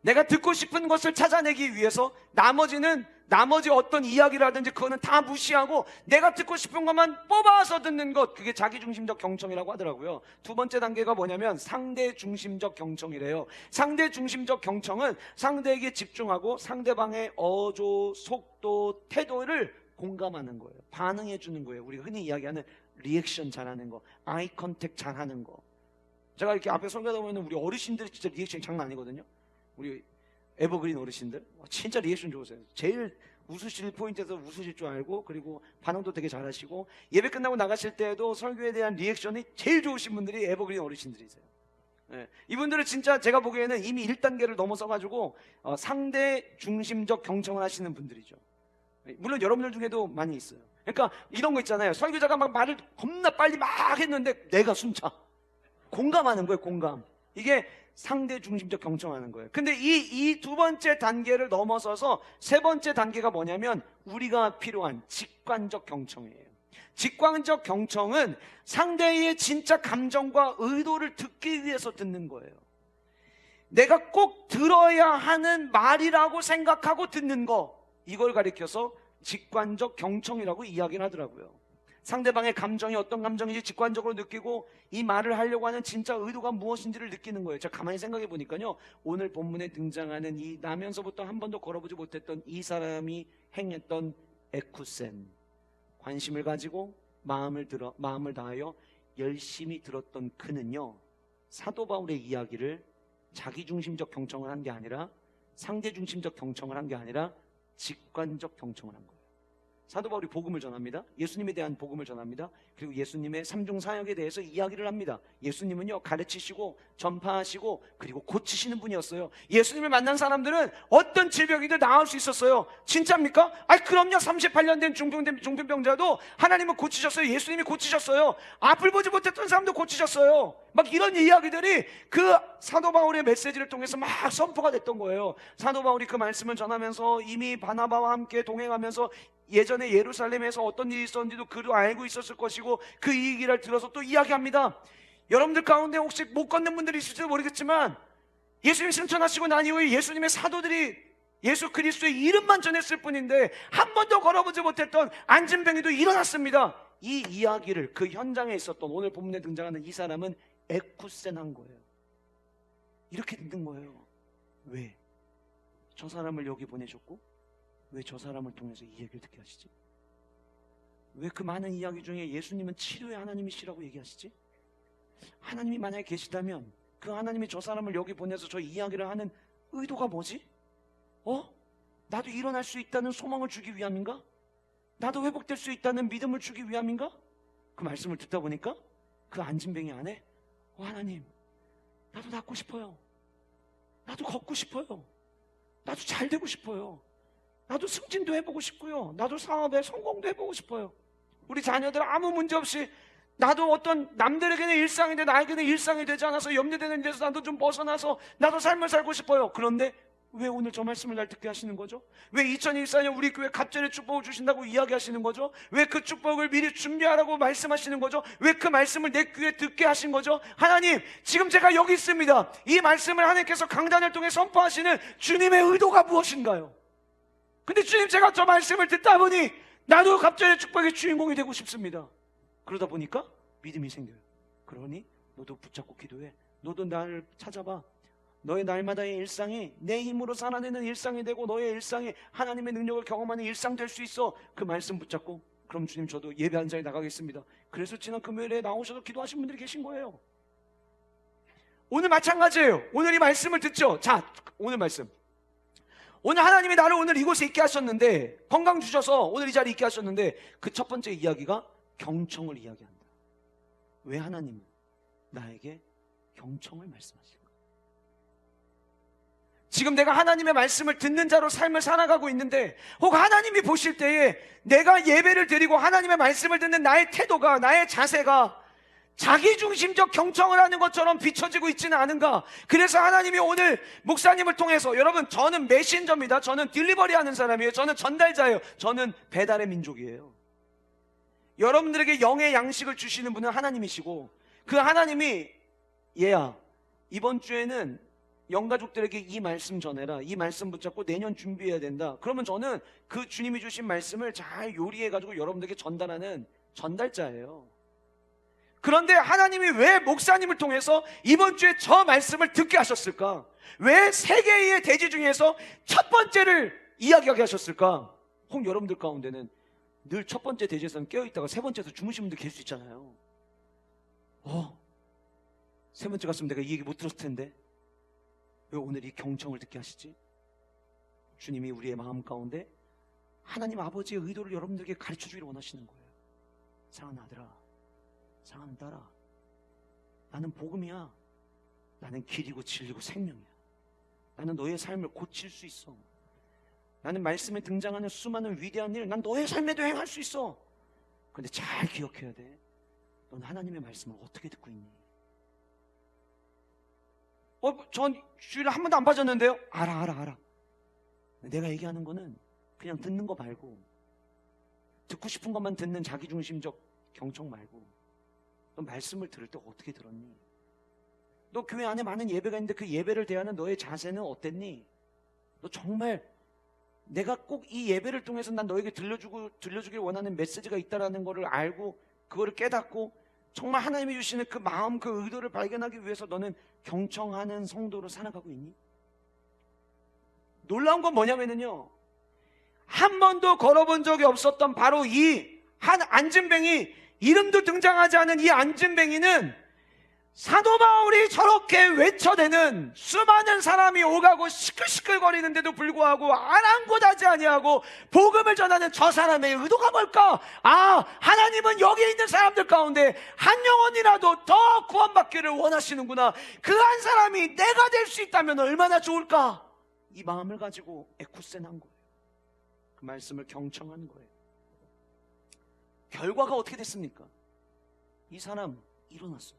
내가 듣고 싶은 것을 찾아내기 위해서 나머지 어떤 이야기라든지 그거는 다 무시하고 내가 듣고 싶은 것만 뽑아서 듣는 것, 그게 자기중심적 경청이라고 하더라고요. 두 번째 단계가 뭐냐면 상대중심적 경청이래요. 상대중심적 경청은 상대에게 집중하고 상대방의 어조, 속도, 태도를 공감하는 거예요. 반응해 주는 거예요. 우리가 흔히 이야기하는 리액션 잘하는 거, 아이 컨택 잘하는 거. 제가 이렇게 앞에 설교하다 보면 우리 어르신들이 진짜 리액션이 장난 아니거든요. 우리 에버그린 어르신들 진짜 리액션 좋으세요. 제일 웃으실 포인트에서 웃으실 줄 알고, 그리고 반응도 되게 잘하시고, 예배 끝나고 나가실 때에도 설교에 대한 리액션이 제일 좋으신 분들이 에버그린 어르신들이세요. 네. 이분들은 진짜 제가 보기에는 이미 1단계를 넘어서가지고 상대 중심적 경청을 하시는 분들이죠. 물론 여러분들 중에도 많이 있어요. 그러니까 이런 거 있잖아요. 설교자가 막 말을 겁나 빨리 막 했는데 내가 숨차. 공감하는 거예요. 공감. 이게 상대 중심적 경청하는 거예요. 근데 이 두 번째 단계를 넘어서서 세 번째 단계가 뭐냐면 우리가 필요한 직관적 경청이에요. 직관적 경청은 상대의 진짜 감정과 의도를 듣기 위해서 듣는 거예요. 내가 꼭 들어야 하는 말이라고 생각하고 듣는 거, 이걸 가리켜서 직관적 경청이라고 이야기를 하더라고요. 상대방의 감정이 어떤 감정인지 직관적으로 느끼고 이 말을 하려고 하는 진짜 의도가 무엇인지를 느끼는 거예요. 제가 가만히 생각해 보니까요, 오늘 본문에 등장하는 이 나면서부터 한 번도 걸어보지 못했던 이 사람이 행했던 에쿠센, 관심을 가지고 마음을 다하여 열심히 들었던 그는요, 사도 바울의 이야기를 자기중심적 경청을 한 게 아니라 상대중심적 경청을 한 게 아니라 직관적 경청을 한 거예요. 사도 바울이 복음을 전합니다. 예수님에 대한 복음을 전합니다. 그리고 예수님의 삼중 사역에 대해서 이야기를 합니다. 예수님은요, 가르치시고 전파하시고 그리고 고치시는 분이었어요. 예수님을 만난 사람들은 어떤 질병이든 나을 수 있었어요. 진짜입니까? 그럼요. 38년 된 중풍병자도 하나님은 고치셨어요. 예수님이 고치셨어요. 앞을 보지 못했던 사람도 고치셨어요. 막 이런 이야기들이 그 사도 바울의 메시지를 통해서 막 선포가 됐던 거예요. 사도 바울이 그 말씀을 전하면서 이미 바나바와 함께 동행하면서 예전에 예루살렘에서 어떤 일이 있었는지도 그도 알고 있었을 것이고, 그 얘기를 들어서 또 이야기합니다. 여러분들 가운데 혹시 못 걷는 분들이 있을지도 모르겠지만, 예수님 승천하시고 난 이후에 예수님의 사도들이 예수 그리스도의 이름만 전했을 뿐인데 한 번도 걸어보지 못했던 안진병이도 일어났습니다. 이 이야기를 그 현장에 있었던 오늘 본문에 등장하는 이 사람은 에쿠센한 거예요. 이렇게 듣는 거예요. 왜? 저 사람을 여기 보내셨고 왜 저 사람을 통해서 이 얘기를 듣게 하시지? 왜 그 많은 이야기 중에 예수님은 치료의 하나님이시라고 얘기하시지? 하나님이 만약에 계시다면 그 하나님이 저 사람을 여기 보내서 저 이야기를 하는 의도가 뭐지? 나도 일어날 수 있다는 소망을 주기 위함인가? 나도 회복될 수 있다는 믿음을 주기 위함인가? 그 말씀을 듣다 보니까 그 안진뱅이 안에 하나님, 나도 낫고 싶어요. 나도 걷고 싶어요. 나도 잘 되고 싶어요. 나도 승진도 해보고 싶고요. 나도 사업에 성공도 해보고 싶어요. 우리 자녀들 아무 문제 없이, 나도 어떤 남들에게는 일상인데 나에게는 일상이 되지 않아서 염려되는 일에서 나도 좀 벗어나서 나도 삶을 살고 싶어요. 그런데 왜 오늘 저 말씀을 날 듣게 하시는 거죠? 왜 2024년 우리 교회 갑절의 축복을 주신다고 이야기하시는 거죠? 왜 그 축복을 미리 준비하라고 말씀하시는 거죠? 왜 그 말씀을 내 귀에 듣게 하신 거죠? 하나님, 지금 제가 여기 있습니다. 이 말씀을 하나님께서 강단을 통해 선포하시는 주님의 의도가 무엇인가요? 근데 주님, 제가 저 말씀을 듣다 보니 나도 갑절의 축복의 주인공이 되고 싶습니다. 그러다 보니까 믿음이 생겨요. 그러니 너도 붙잡고 기도해. 너도 나를 찾아봐. 너의 날마다의 일상이 내 힘으로 살아내는 일상이 되고 너의 일상이 하나님의 능력을 경험하는 일상 될 수 있어. 그 말씀 붙잡고 그럼 주님 저도 예배 한 자리 나가겠습니다. 그래서 지난 금요일에 나오셔서 기도하신 분들이 계신 거예요. 오늘 마찬가지예요. 오늘 이 말씀을 듣죠. 자, 오늘 말씀. 오늘 하나님이 나를 오늘 이곳에 있게 하셨는데, 건강 주셔서 오늘 이 자리에 있게 하셨는데, 그 첫 번째 이야기가 경청을 이야기한다. 왜 하나님은 나에게 경청을 말씀하실까? 지금 내가 하나님의 말씀을 듣는 자로 삶을 살아가고 있는데, 혹 하나님이 보실 때에 내가 예배를 드리고 하나님의 말씀을 듣는 나의 태도가, 나의 자세가 자기중심적 경청을 하는 것처럼 비춰지고 있지는 않은가? 그래서 하나님이 오늘 목사님을 통해서, 여러분 저는 메신저입니다. 저는 딜리버리 하는 사람이에요. 저는 전달자예요. 저는 배달의 민족이에요. 여러분들에게 영의 양식을 주시는 분은 하나님이시고, 그 하나님이 얘야 이번 주에는 영가족들에게 이 말씀 전해라, 이 말씀 붙잡고 내년 준비해야 된다. 그러면 저는 그 주님이 주신 말씀을 잘 요리해가지고 여러분들에게 전달하는 전달자예요. 그런데 하나님이 왜 목사님을 통해서 이번 주에 저 말씀을 듣게 하셨을까? 왜 세 개의 대지 중에서 첫 번째를 이야기하게 하셨을까? 혹 여러분들 가운데는 늘 첫 번째 대지에서는 깨어있다가 세 번째에서 주무시는 분들 계실 수 있잖아요. 세 번째 갔으면 내가 이 얘기 못 들었을 텐데 왜 오늘 이 경청을 듣게 하시지? 주님이 우리의 마음 가운데 하나님 아버지의 의도를 여러분들에게 가르쳐 주기를 원하시는 거예요. 사랑하는 아들아, 사랑하는 딸아, 나는 복음이야. 나는 길이고 진리고 생명이야. 나는 너의 삶을 고칠 수 있어. 나는 말씀에 등장하는 수많은 위대한 일, 난 너의 삶에도 행할 수 있어. 그런데 잘 기억해야 돼. 넌 하나님의 말씀을 어떻게 듣고 있니? 전 주일에 한 번도 안 빠졌는데요. 알아. 내가 얘기하는 거는 그냥 듣는 거 말고, 듣고 싶은 것만 듣는 자기중심적 경청 말고, 너 말씀을 들을 때 어떻게 들었니? 너 교회 안에 많은 예배가 있는데 그 예배를 대하는 너의 자세는 어땠니? 너 정말 내가 꼭 이 예배를 통해서 난 너에게 들려주길 원하는 메시지가 있다라는 것을 알고 그거를 깨닫고 정말 하나님이 주시는 그 마음, 그 의도를 발견하기 위해서 너는 경청하는 성도로 살아가고 있니? 놀라운 건 뭐냐면요, 한 번도 걸어본 적이 없었던 바로 이 한 안진뱅이, 이름도 등장하지 않은 이 안진뱅이는 사도 바울이 저렇게 외쳐대는 수많은 사람이 오가고 시끌시끌거리는데도 불구하고 아랑곳하지 아니하고 복음을 전하는 저 사람의 의도가 뭘까? 하나님은 여기 있는 사람들 가운데 한 영혼이라도 더 구원받기를 원하시는구나. 그 한 사람이 내가 될 수 있다면 얼마나 좋을까? 이 마음을 가지고 에쿠센한 거예요. 그 말씀을 경청한 거예요. 결과가 어떻게 됐습니까? 이 사람 일어났어요.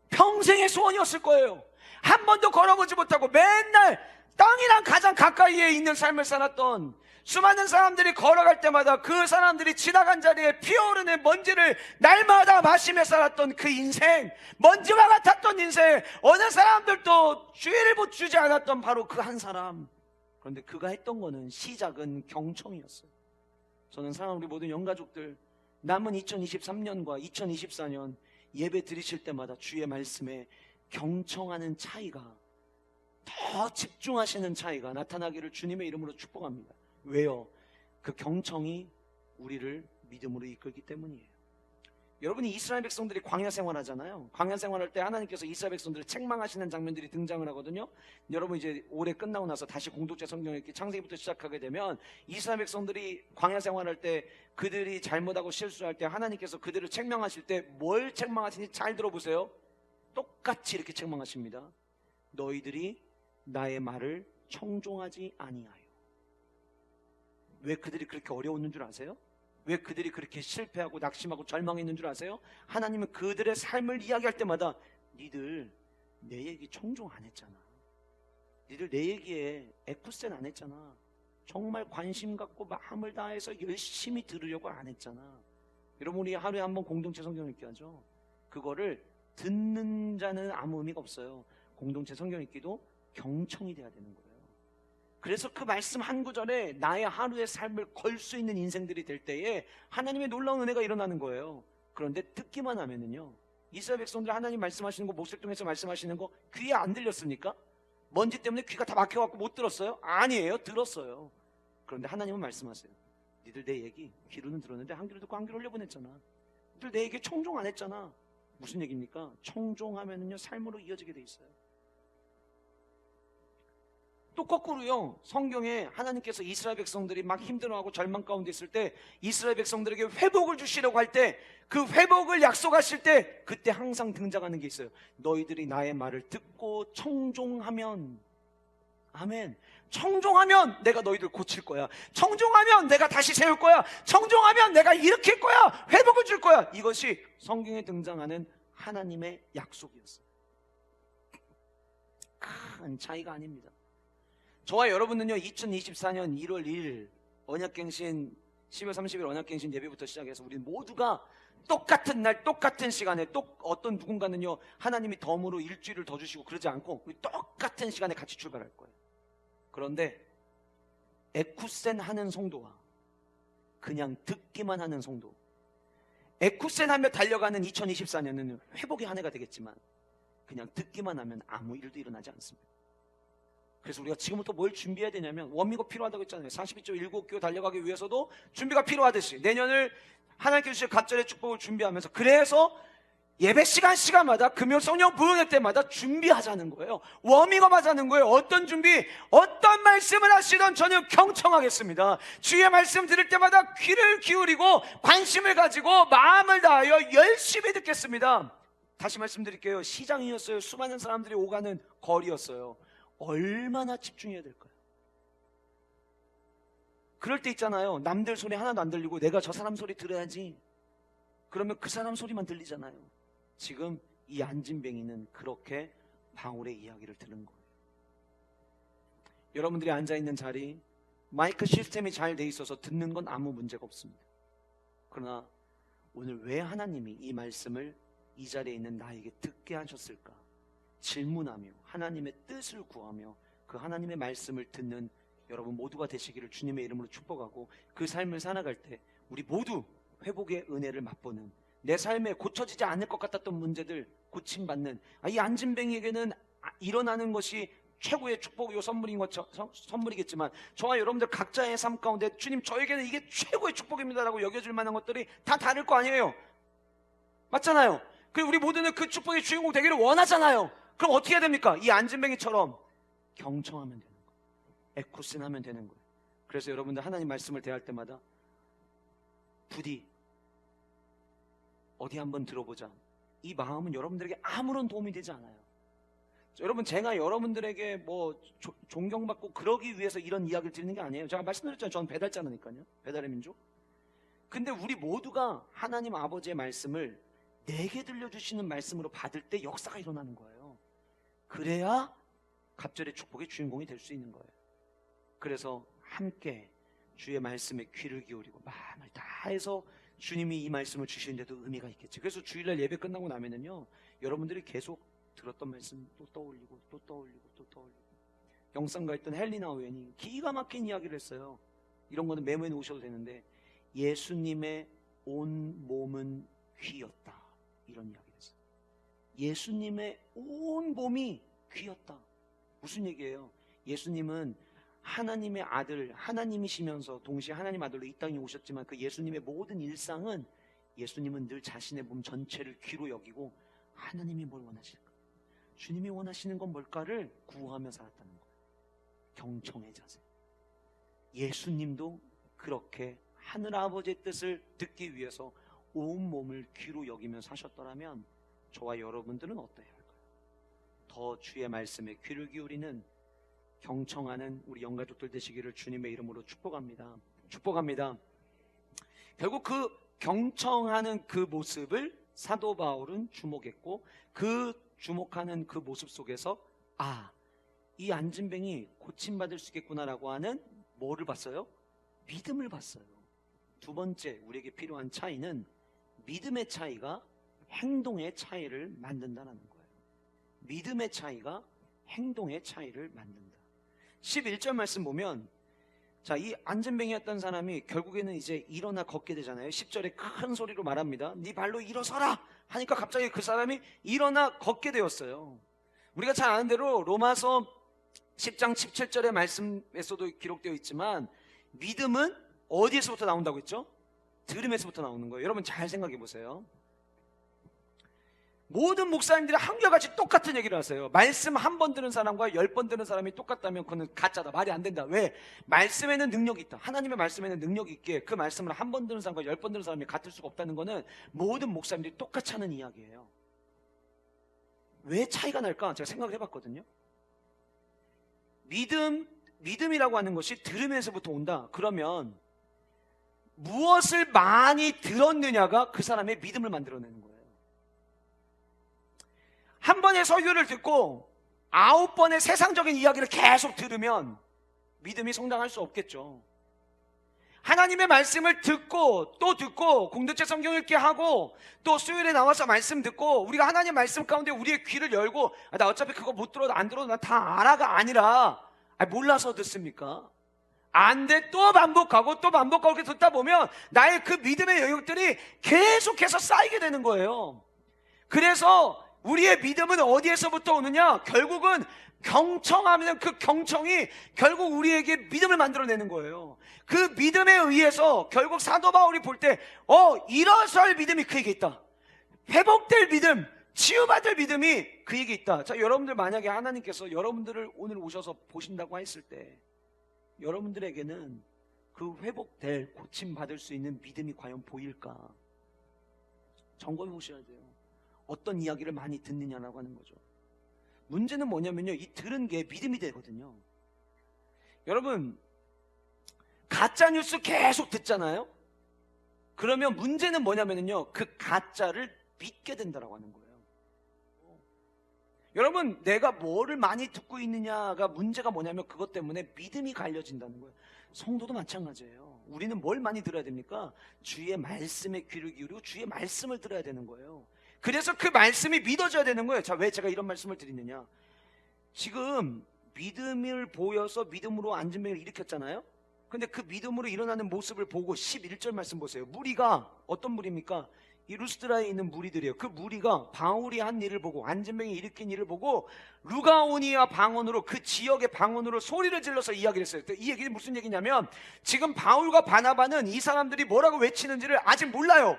평생의 소원이었을 거예요. 한 번도 걸어보지 못하고 맨날 땅이랑 가장 가까이에 있는 삶을 살았던, 수많은 사람들이 걸어갈 때마다 그 사람들이 지나간 자리에 피어오르는 먼지를 날마다 마시며 살았던 그 인생, 먼지와 같았던 인생, 어느 사람들도 주의를 주지 않았던 바로 그 한 사람. 그런데 그가 했던 거는 시작은 경청이었어요. 저는 사랑하는 우리 모든 영가족들, 남은 2023년과 2024년 예배 드리실 때마다 주의 말씀에 경청하는 차이가, 더 집중하시는 차이가 나타나기를 주님의 이름으로 축복합니다. 왜요? 그 경청이 우리를 믿음으로 이끌기 때문이에요. 여러분이 이스라엘 백성들이 광야 생활하잖아요. 광야 생활할 때 하나님께서 이스라엘 백성들을 책망하시는 장면들이 등장을 하거든요. 여러분 이제 올해 끝나고 나서 다시 공동체 성경 읽기 창세기부터 시작하게 되면 이스라엘 백성들이 광야 생활할 때 그들이 잘못하고 실수할 때 하나님께서 그들을 책망하실 때 뭘 책망하시는지 잘 들어보세요. 똑같이 이렇게 책망하십니다. 너희들이 나의 말을 청종하지 아니하여. 왜 그들이 그렇게 어려웠는 줄 아세요? 왜 그들이 그렇게 실패하고 낙심하고 절망했는 줄 아세요? 하나님은 그들의 삶을 이야기할 때마다 니들 내 얘기 청종 안 했잖아. 니들 내 얘기에 에쿠센 안 했잖아. 정말 관심 갖고 마음을 다해서 열심히 들으려고 안 했잖아. 여러분 우리 하루에 한 번 공동체 성경 읽기 하죠. 그거를 듣는 자는 아무 의미가 없어요. 공동체 성경 읽기도 경청이 돼야 되는 거예요. 그래서 그 말씀 한 구절에 나의 하루의 삶을 걸 수 있는 인생들이 될 때에 하나님의 놀라운 은혜가 일어나는 거예요. 그런데 듣기만 하면은요, 이스라엘 백성들 하나님 말씀하시는 거, 모세를 통해서 말씀하시는 거 귀에 안 들렸습니까? 먼지 때문에 귀가 다 막혀갖고 못 들었어요? 아니에요, 들었어요. 그런데 하나님은 말씀하세요. 니들 내 얘기 귀로는 들었는데 한 귀로 듣고 한 귀로 흘려보냈잖아. 니들 내 얘기 청종 안 했잖아. 무슨 얘기입니까? 청종하면은요 삶으로 이어지게 돼 있어요. 또 거꾸로요, 성경에 하나님께서 이스라엘 백성들이 막 힘들어하고 절망 가운데 있을 때 이스라엘 백성들에게 회복을 주시려고 할 때, 그 회복을 약속하실 때 그때 항상 등장하는 게 있어요. 너희들이 나의 말을 듣고 청종하면, 아멘, 청종하면 내가 너희들 고칠 거야. 청종하면 내가 다시 세울 거야. 청종하면 내가 일으킬 거야. 회복을 줄 거야. 이것이 성경에 등장하는 하나님의 약속이었어요. 큰 차이가 아닙니다. 저와 여러분은요 2024년 1월 1일 언약갱신 10월 30일 언약갱신 예배부터 시작해서 우리 모두가 똑같은 날 똑같은 시간에 어떤 누군가는요 하나님이 덤으로 일주일을 더 주시고 그러지 않고 우리 똑같은 시간에 같이 출발할 거예요. 그런데 에쿠센 하는 성도와 그냥 듣기만 하는 성도, 에쿠센 하며 달려가는 2024년은 회복의 한 해가 되겠지만 그냥 듣기만 하면 아무 일도 일어나지 않습니다. 그래서 우리가 지금부터 뭘 준비해야 되냐면, 원미가 필요하다고 했잖아요. 42.195km 달려가기 위해서도 준비가 필요하듯이 내년을 하나님께 주실 갑절의 축복을 준비하면서, 그래서 예배 시간마다 금요 성령 부흥회 때마다 준비하자는 거예요. 워밍업 하자는 거예요. 어떤 준비, 어떤 말씀을 하시던 저는 경청하겠습니다. 주의 말씀 들을 때마다 귀를 기울이고 관심을 가지고 마음을 다하여 열심히 듣겠습니다. 다시 말씀드릴게요. 시장이었어요. 수많은 사람들이 오가는 거리였어요. 얼마나 집중해야 될까요? 그럴 때 있잖아요, 남들 소리 하나도 안 들리고 내가 저 사람 소리 들어야지. 그러면 그 사람 소리만 들리잖아요. 지금 이 안진뱅이는 그렇게 바울의 이야기를 들은 거예요. 여러분들이 앉아있는 자리 마이크 시스템이 잘 돼 있어서 듣는 건 아무 문제가 없습니다. 그러나 오늘 왜 하나님이 이 말씀을 이 자리에 있는 나에게 듣게 하셨을까 질문하며 하나님의 뜻을 구하며 그 하나님의 말씀을 듣는 여러분 모두가 되시기를 주님의 이름으로 축복하고, 그 삶을 살아갈 때 우리 모두 회복의 은혜를 맛보는, 내 삶에 고쳐지지 않을 것 같았던 문제들 고침받는, 이 안진뱅이에게는 일어나는 것이 최고의 축복이요 선물이겠지만 저와 여러분들 각자의 삶 가운데 주님 저에게는 이게 최고의 축복입니다라고 여겨질 만한 것들이 다 다를 거 아니에요. 맞잖아요. 그리고 우리 모두는 그 축복의 주인공 되기를 원하잖아요. 그럼 어떻게 해야 됩니까? 이 안진뱅이처럼 경청하면 되는 거예요. 에쿠센 하면 되는 거예요. 그래서 여러분들 하나님 말씀을 대할 때마다 부디 어디 한번 들어보자, 이 마음은 여러분들에게 아무런 도움이 되지 않아요. 여러분, 제가 여러분들에게 뭐 존경받고 그러기 위해서 이런 이야기를 드리는 게 아니에요. 제가 말씀드렸잖아요. 저는 배달자니까요. 배달의 민족. 근데 우리 모두가 하나님 아버지의 말씀을 내게 들려주시는 말씀으로 받을 때 역사가 일어나는 거예요. 그래야 갑절의 축복의 주인공이 될 수 있는 거예요. 그래서 함께 주의 말씀에 귀를 기울이고 마음을 다해서 주님이 이 말씀을 주시는데도 의미가 있겠지. 그래서 주일날 예배 끝나고 나면은요 여러분들이 계속 들었던 말씀 또 떠올리고 또 떠올리고 또 떠올리고. 영상가 있던 헬리나 오웬이 기가 막힌 이야기를 했어요. 이런 거는 메모해 놓으셔도 되는데, 예수님의 온 몸은 귀였다, 이런 이야기를 했어요. 예수님의 온 몸이 귀였다. 무슨 얘기예요? 예수님은 하나님의 아들, 하나님이시면서 동시에 하나님 아들로 이 땅에 오셨지만 그 예수님의 모든 일상은 예수님은 늘 자신의 몸 전체를 귀로 여기고 하나님이 뭘 원하실까? 주님이 원하시는 건 뭘까를 구하며 살았다는 거예요. 경청의 자세. 예수님도 그렇게 하늘아버지의 뜻을 듣기 위해서 온 몸을 귀로 여기며 사셨더라면 저와 여러분들은 어떠해야 할까요? 더 주의 말씀에 귀를 기울이는 경청하는 우리 영가족들 되시기를 주님의 이름으로 축복합니다. 축복합니다. 결국 그 경청하는 그 모습을 사도 바울은 주목했고, 그 주목하는 그 모습 속에서 이 안진뱅이 고침받을 수 있겠구나라고 하는 뭐를 봤어요? 믿음을 봤어요. 두 번째 우리에게 필요한 차이는 믿음의 차이가 행동의 차이를 만든다는 거예요. 믿음의 차이가 행동의 차이를 만든다. 11절 말씀 보면 자, 이 안진뱅이였던 사람이 결국에는 이제 일어나 걷게 되잖아요. 10절에 큰 소리로 말합니다. 네 발로 일어서라 하니까 갑자기 그 사람이 일어나 걷게 되었어요. 우리가 잘 아는 대로 로마서 10장 17절의 말씀에서도 기록되어 있지만 믿음은 어디에서부터 나온다고 했죠? 들음에서부터 나오는 거예요. 여러분 잘 생각해 보세요. 모든 목사님들이 한결같이 똑같은 얘기를 하세요. 말씀 한 번 들은 사람과 10번 들은 사람이 똑같다면 그건 가짜다. 말이 안 된다. 왜? 말씀에는 능력이 있다. 하나님의 말씀에는 능력이 있기에 그 말씀을 한 번 들은 사람과 10번 들은 사람이 같을 수가 없다는 거는 모든 목사님들이 똑같이 하는 이야기예요. 왜 차이가 날까? 제가 생각을 해봤거든요. 믿음이라고 하는 것이 들으면서부터 온다. 그러면 무엇을 많이 들었느냐가 그 사람의 믿음을 만들어내는 거예요. 한 번의 설교를 듣고 9번의 세상적인 이야기를 계속 들으면 믿음이 성장할 수 없겠죠. 하나님의 말씀을 듣고 또 듣고 공동체 성경 읽기 하고 또 수요일에 나와서 말씀 듣고 우리가 하나님 말씀 가운데 우리의 귀를 열고 나 어차피 그거 못 들어도 안 들어도 나 다 알아가 아니라 몰라서 듣습니까? 안 돼. 또 반복하고 또 반복하고 이렇게 듣다 보면 나의 그 믿음의 영역들이 계속해서 쌓이게 되는 거예요. 그래서 우리의 믿음은 어디에서부터 오느냐? 결국은 경청하면 그 경청이 결국 우리에게 믿음을 만들어내는 거예요. 그 믿음에 의해서 결국 사도 바울이 볼 때 일어설 믿음이 그에게 있다. 회복될 믿음, 치유받을 믿음이 그에게 있다. 자, 여러분들 만약에 하나님께서 여러분들을 오늘 오셔서 보신다고 했을 때 여러분들에게는 그 회복될 고침받을 수 있는 믿음이 과연 보일까? 점검해 보셔야 돼요. 어떤 이야기를 많이 듣느냐라고 하는 거죠. 문제는 뭐냐면요, 이 들은 게 믿음이 되거든요. 여러분 가짜뉴스 계속 듣잖아요. 그러면 문제는 뭐냐면요, 그 가짜를 믿게 된다라고 하는 거예요. 여러분 내가 뭐를 많이 듣고 있느냐가 문제가 뭐냐면 그것 때문에 믿음이 갈려진다는 거예요. 성도도 마찬가지예요. 우리는 뭘 많이 들어야 됩니까? 주의 말씀에 귀를 기울이고 주의 말씀을 들어야 되는 거예요. 그래서 그 말씀이 믿어져야 되는 거예요. 자, 왜 제가 이런 말씀을 드리느냐? 지금 믿음을 보여서 믿음으로 안진뱅이를 일으켰잖아요. 근데 그 믿음으로 일어나는 모습을 보고 11절 말씀 보세요. 무리가 어떤 무리입니까? 이 루스드라에 있는 무리들이에요. 그 무리가 바울이 한 일을 보고 안진뱅이 일으킨 일을 보고 루가오니아 방언으로 그 지역의 방언으로 소리를 질러서 이야기를 했어요. 이 얘기는 무슨 얘기냐면 지금 바울과 바나바는 이 사람들이 뭐라고 외치는지를 아직 몰라요.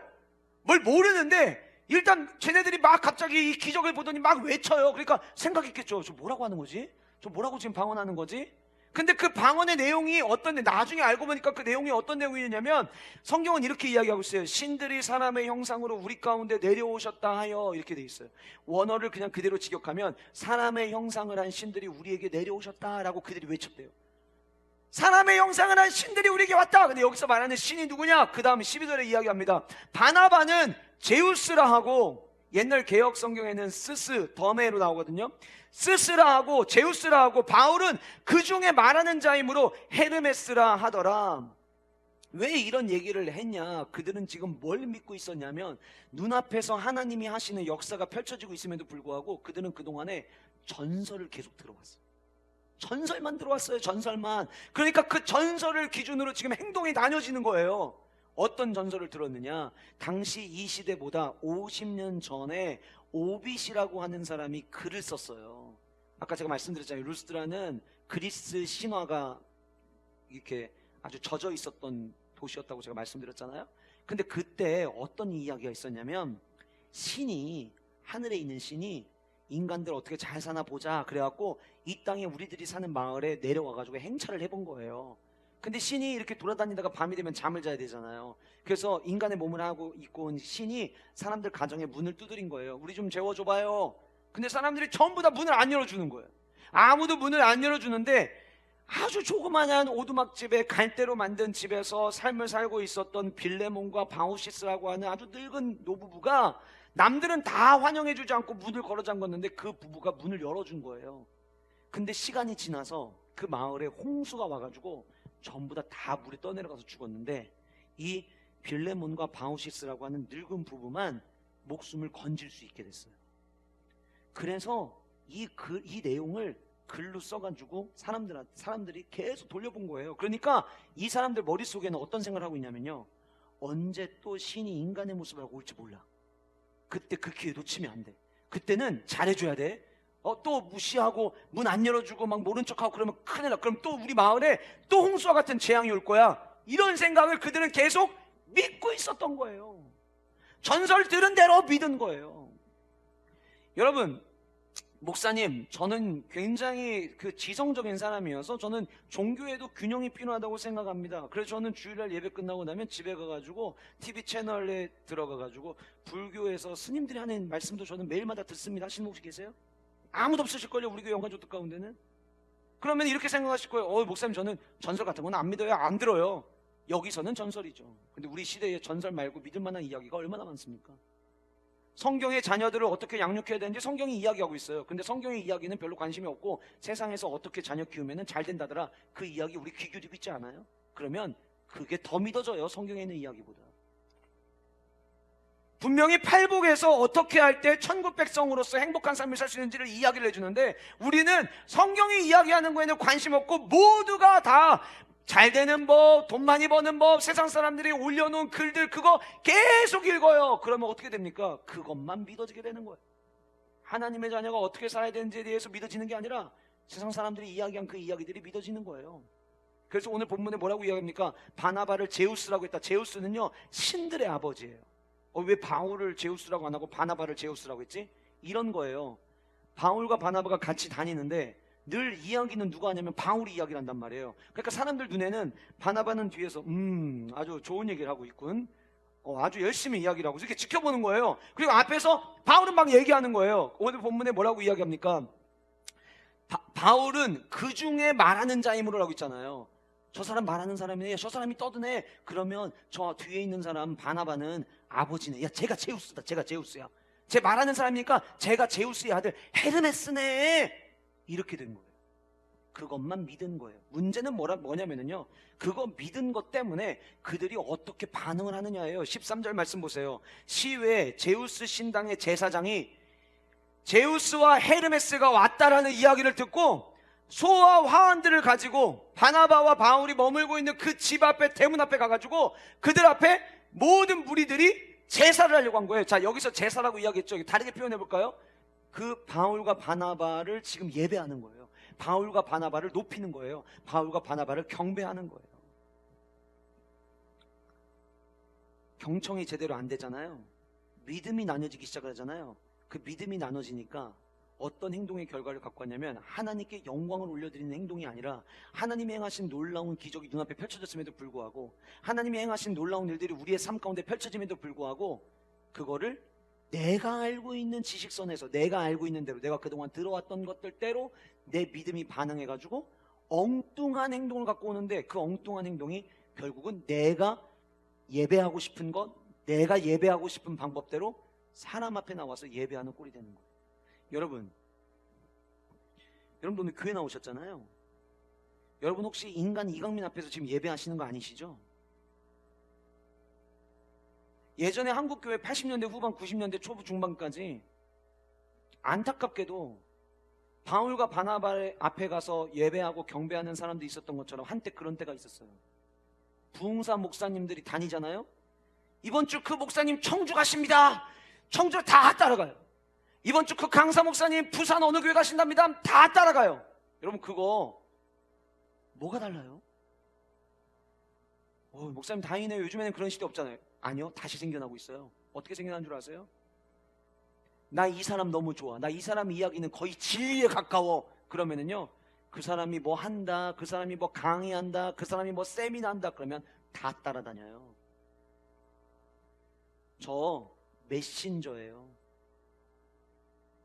뭘 모르는데 일단 쟤네들이 막 갑자기 이 기적을 보더니 막 외쳐요. 그러니까 생각했겠죠. 저 뭐라고 하는 거지? 저 뭐라고 지금 방언하는 거지? 근데 그 방언의 내용이 어떤, 나중에 알고 보니까 그 내용이 어떤 내용이냐면 성경은 이렇게 이야기하고 있어요. 신들이 사람의 형상으로 우리 가운데 내려오셨다 하여, 이렇게 돼 있어요. 원어를 그냥 그대로 직역하면 사람의 형상을 한 신들이 우리에게 내려오셨다라고 그들이 외쳤대요. 사람의 형상을 한 신들이 우리에게 왔다. 근데 여기서 말하는 신이 누구냐? 그 다음 12절에 이야기합니다. 바나바는 제우스라 하고, 옛날 개혁 성경에는 스스, 더메로 나오거든요. 스스라 하고 제우스라 하고, 바울은 그 중에 말하는 자이므로 헤르메스라 하더라. 왜 이런 얘기를 했냐? 그들은 지금 뭘 믿고 있었냐면 눈앞에서 하나님이 하시는 역사가 펼쳐지고 있음에도 불구하고 그들은 그동안에 전설을 계속 들어왔어요. 전설만 들어왔어요. 전설만. 그러니까 그 전설을 기준으로 지금 행동이 나뉘어지는 거예요. 어떤 전설을 들었느냐? 당시 이 시대보다 50년 전에 오빗이라고 하는 사람이 글을 썼어요. 아까 제가 말씀드렸잖아요. 루스드라는 그리스 신화가 이렇게 아주 젖어 있었던 도시였다고 제가 말씀드렸잖아요. 근데 그때 어떤 이야기가 있었냐면 신이, 하늘에 있는 신이 인간들 어떻게 잘 사나 보자 그래갖고 이 땅에 우리들이 사는 마을에 내려와가지고 행차를 해본 거예요. 근데 신이 이렇게 돌아다니다가 밤이 되면 잠을 자야 되잖아요. 그래서 인간의 몸을 하고 있고 온 신이 사람들 가정에 문을 두드린 거예요. 우리 좀 재워줘봐요. 근데 사람들이 전부 다 문을 안 열어주는 거예요. 아무도 문을 안 열어주는데 아주 조그마한 오두막집에 갈대로 만든 집에서 삶을 살고 있었던 빌레몬과 바우시스라고 하는 아주 늙은 노부부가, 남들은 다 환영해주지 않고 문을 걸어 잠궜는데 그 부부가 문을 열어준 거예요. 근데 시간이 지나서 그 마을에 홍수가 와가지고 전부 다 물에 떠내려가서 죽었는데 이 빌레몬과 바우시스라고 하는 늙은 부부만 목숨을 건질 수 있게 됐어요. 그래서 이 내용을 글로 써가지고 사람들이 계속 돌려본 거예요. 그러니까 이 사람들 머릿속에는 어떤 생각을 하고 있냐면요, 언제 또 신이 인간의 모습을 하고 올지 몰라. 그때 그 기회 놓치면 안 돼. 그때는 잘해줘야 돼. 또 무시하고 문 안 열어주고 막 모른 척하고 그러면 큰일 나. 그럼 또 우리 마을에 또 홍수와 같은 재앙이 올 거야. 이런 생각을 그들은 계속 믿고 있었던 거예요. 전설 들은 대로 믿은 거예요. 여러분, 목사님, 저는 굉장히 그 지성적인 사람이어서 저는 종교에도 균형이 필요하다고 생각합니다. 그래서 저는 주일날 예배 끝나고 나면 집에 가가지고 TV 채널에 들어가가지고 불교에서 스님들이 하는 말씀도 저는 매일마다 듣습니다. 하시는 분 혹시 계세요? 아무도 없으실걸요, 우리 교회 영가족들 가운데는. 그러면 이렇게 생각하실 거예요. 목사님, 저는 전설 같은 건 안 믿어요. 안 들어요. 여기서는 전설이죠. 근데 우리 시대에 전설 말고 믿을 만한 이야기가 얼마나 많습니까? 성경의 자녀들을 어떻게 양육해야 되는지 성경이 이야기하고 있어요. 근데 성경의 이야기는 별로 관심이 없고 세상에서 어떻게 자녀 키우면 잘 된다더라, 그 이야기 우리 귀 기울이고 있지 않아요? 그러면 그게 더 믿어져요, 성경에 있는 이야기보다. 분명히 팔복에서 어떻게 할 때 천국 백성으로서 행복한 삶을 살 수 있는지를 이야기를 해주는데, 우리는 성경이 이야기하는 거에는 관심 없고 모두가 다 잘 되는 법, 돈 많이 버는 법, 세상 사람들이 올려놓은 글들 그거 계속 읽어요. 그러면 어떻게 됩니까? 그것만 믿어지게 되는 거예요. 하나님의 자녀가 어떻게 살아야 되는지에 대해서 믿어지는 게 아니라 세상 사람들이 이야기한 그 이야기들이 믿어지는 거예요. 그래서 오늘 본문에 뭐라고 이야기합니까? 바나바를 제우스라고 했다. 제우스는요, 신들의 아버지예요. 왜 바울을 제우스라고 안 하고 바나바를 제우스라고 했지? 이런 거예요. 바울과 바나바가 같이 다니는데 늘 이야기는 누가 하냐면 바울이 이야기를 한단 말이에요. 그러니까 사람들 눈에는 바나바는 뒤에서 아주 좋은 얘기를 하고 있군, 아주 열심히 이야기를 하고 이렇게 지켜보는 거예요. 그리고 앞에서 바울은 막 얘기하는 거예요. 오늘 본문에 뭐라고 이야기합니까? 바울은 그 중에 말하는 자임으로 하고 있잖아요. 저 사람 말하는 사람이네, 저 사람이 떠드네. 그러면 저 뒤에 있는 사람 바나바는 아버지네. 야, 제가 제우스다, 제가 제우스야. 제 말하는 사람이니까 제가 제우스의 아들 헤르메스네. 이렇게 된 거예요. 그것만 믿은 거예요. 문제는 뭐냐면요, 그거 믿은 것 때문에 그들이 어떻게 반응을 하느냐예요. 13절 말씀 보세요. 시외 제우스 신당의 제사장이 제우스와 헤르메스가 왔다라는 이야기를 듣고 소와 화환들을 가지고 바나바와 바울이 머물고 있는 그 집 앞에, 대문 앞에 가가지고 그들 앞에 모든 무리들이 제사를 하려고 한 거예요. 자, 여기서 제사라고 이야기했죠. 다르게 표현해 볼까요? 그 바울과 바나바를 지금 예배하는 거예요. 바울과 바나바를 높이는 거예요. 바울과 바나바를 경배하는 거예요. 경청이 제대로 안 되잖아요. 믿음이 나눠지기 시작하잖아요. 그 믿음이 나눠지니까 어떤 행동의 결과를 갖고 왔냐면, 하나님께 영광을 올려드리는 행동이 아니라 하나님이 행하신 놀라운 기적이 눈앞에 펼쳐졌음에도 불구하고, 하나님이 행하신 놀라운 일들이 우리의 삶 가운데 펼쳐짐에도 불구하고 그거를 내가 알고 있는 지식선에서, 내가 알고 있는 대로, 내가 그동안 들어왔던 것들대로 내 믿음이 반응해가지고 엉뚱한 행동을 갖고 오는데, 그 엉뚱한 행동이 결국은 내가 예배하고 싶은 것, 내가 예배하고 싶은 방법대로 사람 앞에 나와서 예배하는 꼴이 되는 거예요. 여러분 오늘 교회 나오셨잖아요. 여러분 혹시 인간 이강민 앞에서 지금 예배하시는 거 아니시죠? 예전에 한국교회 80년대 후반 90년대 초부 중반까지 안타깝게도 바울과 바나바 앞에 가서 예배하고 경배하는 사람도 있었던 것처럼 한때 그런 때가 있었어요. 부흥사 목사님들이 다니잖아요. 이번 주 그 목사님 청주 가십니다. 청주 다 따라가요. 이번 주 그 강사 목사님 부산 어느 교회 가신답니다. 다 따라가요. 여러분, 그거 뭐가 달라요? 목사님 다행이네요. 요즘에는 그런 시대 없잖아요. 아니요, 다시 생겨나고 있어요. 어떻게 생겨난 줄 아세요? 나 이 사람 너무 좋아, 나 이 사람 이야기는 거의 진리에 가까워. 그러면은요, 그 사람이 뭐 한다, 그 사람이 뭐 강의한다, 그 사람이 뭐 세미나 한다, 그러면 다 따라다녀요. 저 메신저예요.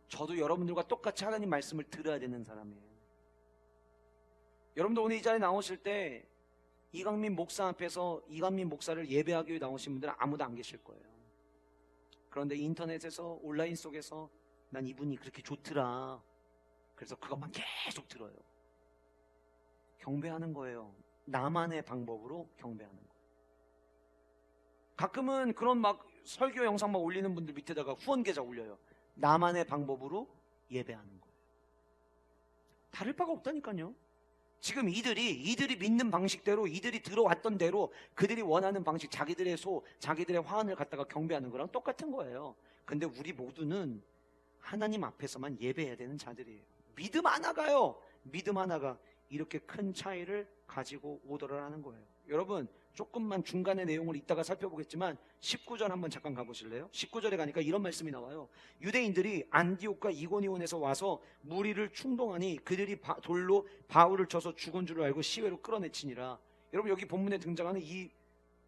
저도 여러분들과 똑같이 하나님 말씀을 들어야 되는 사람이에요. 여러분들 오늘 이 자리에 나오실 때 이강민 목사 앞에서 이강민 목사를 예배하기 위해 나오신 분들은 아무도 안 계실 거예요. 그런데 인터넷에서, 온라인 속에서 난 이분이 그렇게 좋더라, 그래서 그것만 계속 들어요. 경배하는 거예요. 나만의 방법으로 경배하는 거예요. 가끔은 그런 막 설교 영상 막 올리는 분들 밑에다가 후원 계좌 올려요. 나만의 방법으로 예배하는 거예요. 다를 바가 없다니까요. 지금 이들이 믿는 방식대로, 이들이 들어왔던 대로 그들이 원하는 방식, 자기들의 자기들의 화환을 갖다가 경배하는 거랑 똑같은 거예요. 근데 우리 모두는 하나님 앞에서만 예배해야 되는 자들이에요. 믿음 하나가요. 믿음 하나가 이렇게 큰 차이를 가지고 오더를 하는 거예요. 여러분, 조금만 중간의 내용을 이따가 살펴보겠지만 19절 한번 잠깐 가보실래요? 19절에 가니까 이런 말씀이 나와요. 유대인들이 안디옥과 이고니온에서 와서 무리를 충동하니 그들이 돌로 바울을 쳐서 죽은 줄 알고 시외로 끌어내치니라. 여러분, 여기 본문에 등장하는 이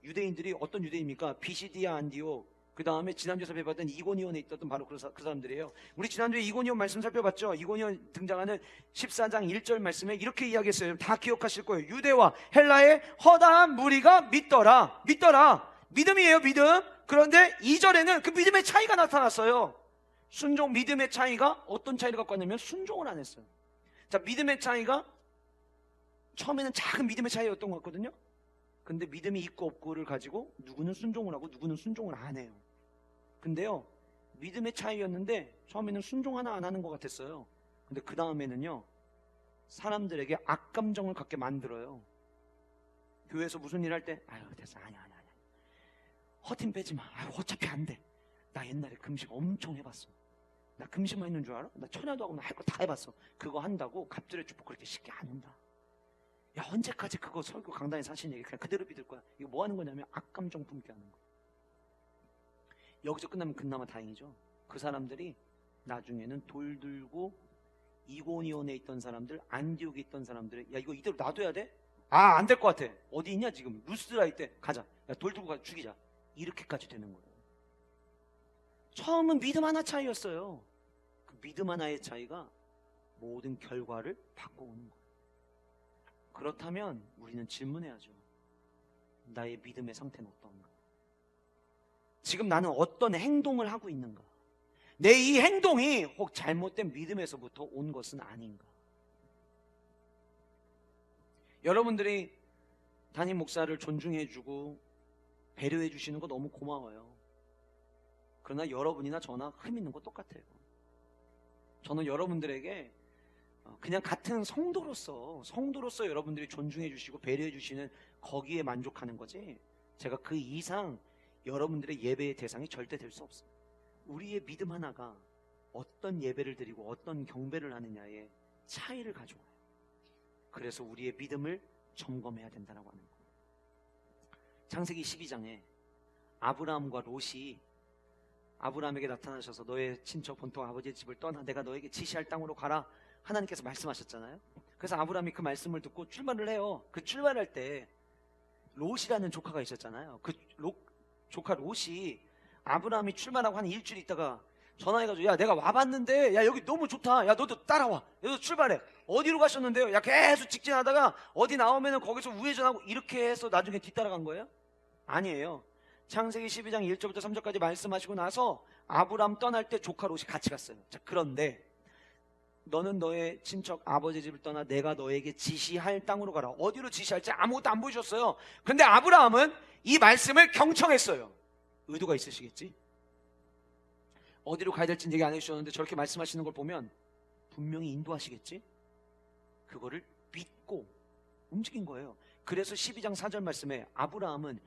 유대인들이 어떤 유대인입니까? 비시디아 안디옥, 그 다음에 지난주에 살펴봤던 이고니온에 있었던 바로 그 사람들이에요. 우리 지난주에 이고니온 말씀 살펴봤죠. 이고니온 등장하는 14장 1절 말씀에 이렇게 이야기했어요. 다 기억하실 거예요. 유대와 헬라의 허다한 무리가 믿더라. 믿음이에요, 믿음. 그런데 2절에는 그 믿음의 차이가 나타났어요. 믿음의 차이가 어떤 차이를 갖고 왔냐면 순종을 안 했어요. 자, 믿음의 차이가 처음에는 작은 믿음의 차이였던 것 같거든요. 근데 믿음이 있고 없고를 가지고 누구는 순종을 하고 누구는 순종을 안 해요. 근데요, 믿음의 차이였는데 처음에는 순종 하나 안 하는 것 같았어요. 근데 그 다음에는요, 사람들에게 악감정을 갖게 만들어요. 교회에서 무슨 일 할 때 아유 됐어, 아니야 허팀 빼지 마. 아유, 어차피 안 돼. 나 옛날에 금식 엄청 해봤어. 나 금식만 있는 줄 알아? 나 천야도 하고 나 할 거 다 해봤어. 그거 한다고 갑절의 축복 그렇게 쉽게 안 온다. 야, 언제까지 그거 설교 강단에서 하시는 얘기 그냥 그대로 믿을 거야. 이거 뭐 하는 거냐면 악감정 품게 하는 거. 여기서 끝나면 그나마 다행이죠. 그 사람들이 나중에는 돌 들고 이고니온에 있던 사람들, 안디옥에 있던 사람들, 야 이거 이대로 놔둬야 돼? 아, 안 될 것 같아. 어디 있냐 지금? 루스드라 있대. 가자. 야, 돌 들고 가 죽이자. 이렇게까지 되는 거예요. 처음은 믿음 하나 차이였어요. 그 믿음 하나의 차이가 모든 결과를 바꿔오는 거예요. 그렇다면 우리는 질문해야죠. 나의 믿음의 상태는 어떤가? 지금 나는 어떤 행동을 하고 있는가? 내 이 행동이 혹 잘못된 믿음에서부터 온 것은 아닌가? 여러분들이 담임 목사를 존중해주고 배려해주시는 거 너무 고마워요. 그러나 여러분이나 저나 흠 있는 거 똑같아요. 저는 여러분들에게 그냥 같은 성도로서 여러분들이 존중해주시고 배려해주시는 거기에 만족하는 거지, 제가 그 이상 여러분들의 예배의 대상이 절대 될 수 없어요. 우리의 믿음 하나가 어떤 예배를 드리고 어떤 경배를 하느냐에 차이를 가져와요. 그래서 우리의 믿음을 점검해야 된다고 하는 거예요. 창세기 12장에 아브라함과 롯이 아브라함에게 나타나셔서 너의 친척 본토 아버지의 집을 떠나 내가 너에게 지시할 땅으로 가라, 하나님께서 말씀하셨잖아요. 그래서 아브라함이 그 말씀을 듣고 출발을 해요. 그 출발할 때 롯이라는 조카가 있었잖아요. 그 조카 롯이 아브라함이 출발하고 한 일주일 있다가 전화해가지고 야 내가 와봤는데 야 여기 너무 좋다, 야 너도 따라와, 너도 출발해. 어디로 가셨는데요? 야 계속 직진하다가 어디 나오면은 거기서 우회전하고, 이렇게 해서 나중에 뒤따라간 거예요? 아니에요. 창세기 12장 1절부터 3절까지 말씀하시고 나서 아브라함 떠날 때 조카 롯이 같이 갔어요. 자, 그런데 너는 너의 친척 아버지 집을 떠나 내가 너에게 지시할 땅으로 가라. 어디로 지시할지 아무것도 안 보여줬어요. 근데 아브라함은 이 말씀을 경청했어요. 의도가 있으시겠지? 어디로 가야 될지는 얘기 안 해주셨는데 저렇게 말씀하시는 걸 보면 분명히 인도하시겠지? 그거를 믿고 움직인 거예요. 그래서 12장 4절 말씀에 아브라함은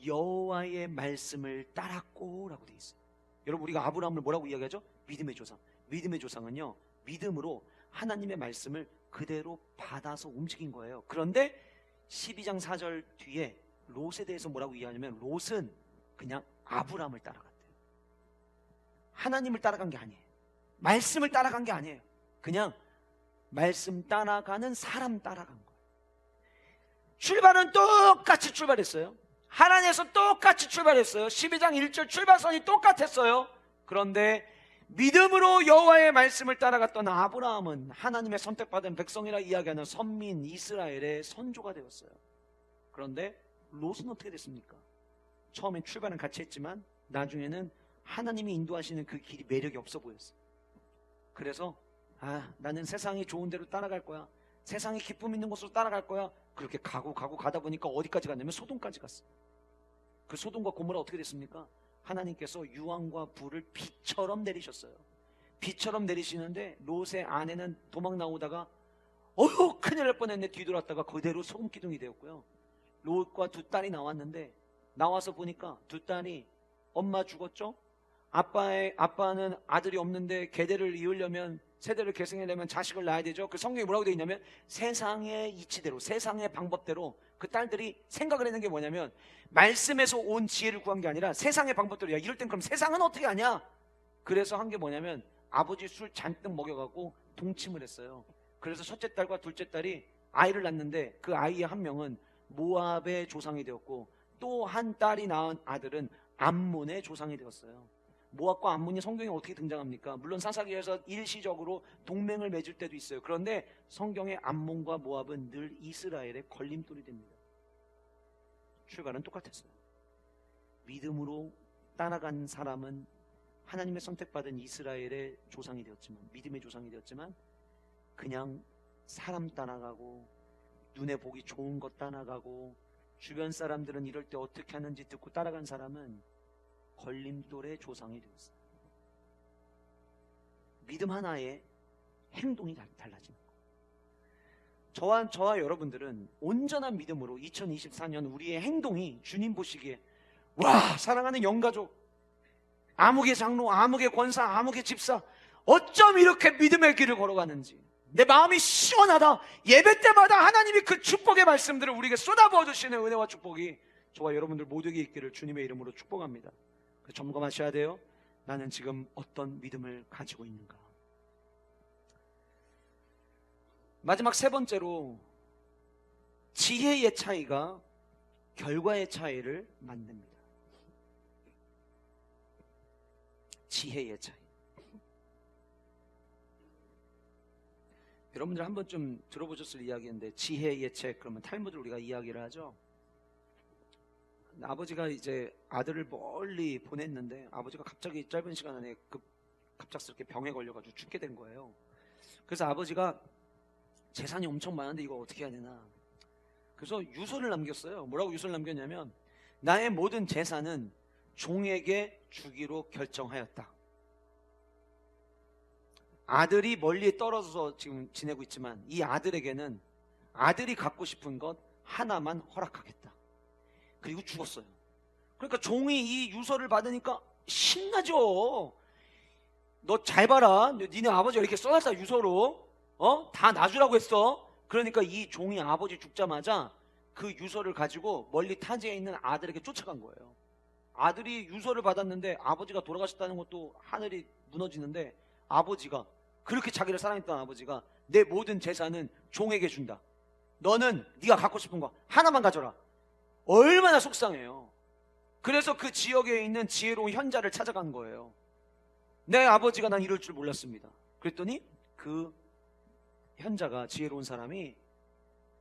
여호와의 말씀을 따랐고 라고 돼 있어요. 여러분, 우리가 아브라함을 뭐라고 이야기하죠? 믿음의 조상. 믿음의 조상은요, 믿음으로 하나님의 말씀을 그대로 받아서 움직인 거예요. 그런데 12장 4절 뒤에 롯에 대해서 뭐라고 이야기하냐면 롯은 그냥 아브라함을 따라갔대요. 하나님을 따라간 게 아니에요. 말씀을 따라간 게 아니에요. 그냥 말씀 따라가는 사람 따라간 거예요. 출발은 똑같이 출발했어요. 하나님에서 똑같이 출발했어요. 12장 1절 출발선이 똑같았어요. 그런데 믿음으로 여호와의 말씀을 따라갔던 아브라함은 하나님의 선택받은 백성이라 이야기하는 선민 이스라엘의 선조가 되었어요. 그런데 롯은 어떻게 됐습니까? 처음엔 출발은 같이 했지만 나중에는 하나님이 인도하시는 그 길이 매력이 없어 보였어요. 그래서 나는 세상이 좋은 대로 따라갈 거야, 세상이 기쁨 있는 곳으로 따라갈 거야. 그렇게 가고 가다 보니까 어디까지 갔냐면 소돔까지 갔어요. 그 소돔과 고모라 어떻게 됐습니까? 하나님께서 유황과 불을 비처럼 내리셨어요. 비처럼 내리시는데 롯의 아내는 도망 나오다가 어휴 큰일 날 뻔했네. 뒤돌았다가 그대로 소금 기둥이 되었고요. 롯과 두 딸이 나왔는데 나와서 보니까 두 딸이 엄마 죽었죠? 아빠는 아들이 없는데 계대를 이으려면 세대를 계승하려면 자식을 낳아야 되죠. 그 성경에 뭐라고 되어 있냐면 세상의 이치대로 세상의 방법대로 그 딸들이 생각을 했는 게 뭐냐면 말씀에서 온 지혜를 구한 게 아니라 세상의 방법대로 야 이럴 땐 그럼 세상은 어떻게 하냐? 그래서 한 게 뭐냐면 아버지 술 잔뜩 먹여갖고 동침을 했어요. 그래서 첫째 딸과 둘째 딸이 아이를 낳는데 그 아이의 한 명은 모압의 조상이 되었고 또 한 딸이 낳은 아들은 암몬의 조상이 되었어요. 모압과 암몬이 성경에 어떻게 등장합니까? 물론 사사기에서 일시적으로 동맹을 맺을 때도 있어요. 그런데 성경에 암몬과 모압은 늘 이스라엘의 걸림돌이 됩니다. 출발은 똑같았어요. 믿음으로 따라간 사람은 하나님의 선택받은 이스라엘의 조상이 되었지만, 믿음의 조상이 되었지만 그냥 사람 따라가고 눈에 보기 좋은 것 따라가고 주변 사람들은 이럴 때 어떻게 하는지 듣고 따라간 사람은 걸림돌의 조상이 되었어요. 믿음 하나에 행동이 달라지는 거예요. 저와 여러분들은 온전한 믿음으로 2024년 우리의 행동이 주님 보시기에 와 사랑하는 영가족, 아무개 장로, 아무개 권사, 아무개 집사 어쩜 이렇게 믿음의 길을 걸어가는지 내 마음이 시원하다. 예배 때마다 하나님이 그 축복의 말씀들을 우리에게 쏟아부어 주시는 은혜와 축복이 저와 여러분들 모두에게 있기를 주님의 이름으로 축복합니다. 점검하셔야 돼요. 나는 지금 어떤 믿음을 가지고 있는가. 마지막 세 번째로 지혜의 차이가 결과의 차이를 만듭니다. 지혜의 차이. 여러분들 한번 좀 들어보셨을 이야기인데 지혜의 책 그러면 탈무드를 우리가 이야기를 하죠. 아버지가 이제 아들을 멀리 보냈는데 아버지가 갑자기 짧은 시간 안에 갑작스럽게 병에 걸려가지고 죽게 된 거예요. 그래서 아버지가 재산이 엄청 많은데 이거 어떻게 해야 되나. 그래서 유서를 남겼어요. 뭐라고 유서를 남겼냐면 나의 모든 재산은 종에게 주기로 결정하였다. 아들이 멀리 떨어져서 지금 지내고 있지만 이 아들에게는 아들이 갖고 싶은 것 하나만 허락하겠다. 그리고 죽었어요. 그러니까 종이 이 유서를 받으니까 신나죠. 너 잘 봐라. 니네 아버지가 이렇게 써놨다 유서로. 다 놔주라고 했어. 그러니까 이 종이 아버지 죽자마자 그 유서를 가지고 멀리 타지에 있는 아들에게 쫓아간 거예요. 아들이 유서를 받았는데 아버지가 돌아가셨다는 것도 하늘이 무너지는데 아버지가 그렇게 자기를 사랑했던 아버지가 내 모든 재산은 종에게 준다. 너는 네가 갖고 싶은 거 하나만 가져라. 얼마나 속상해요. 그래서 그 지역에 있는 지혜로운 현자를 찾아간 거예요. 내 아버지가 난 이럴 줄 몰랐습니다. 그랬더니 그 현자가 지혜로운 사람이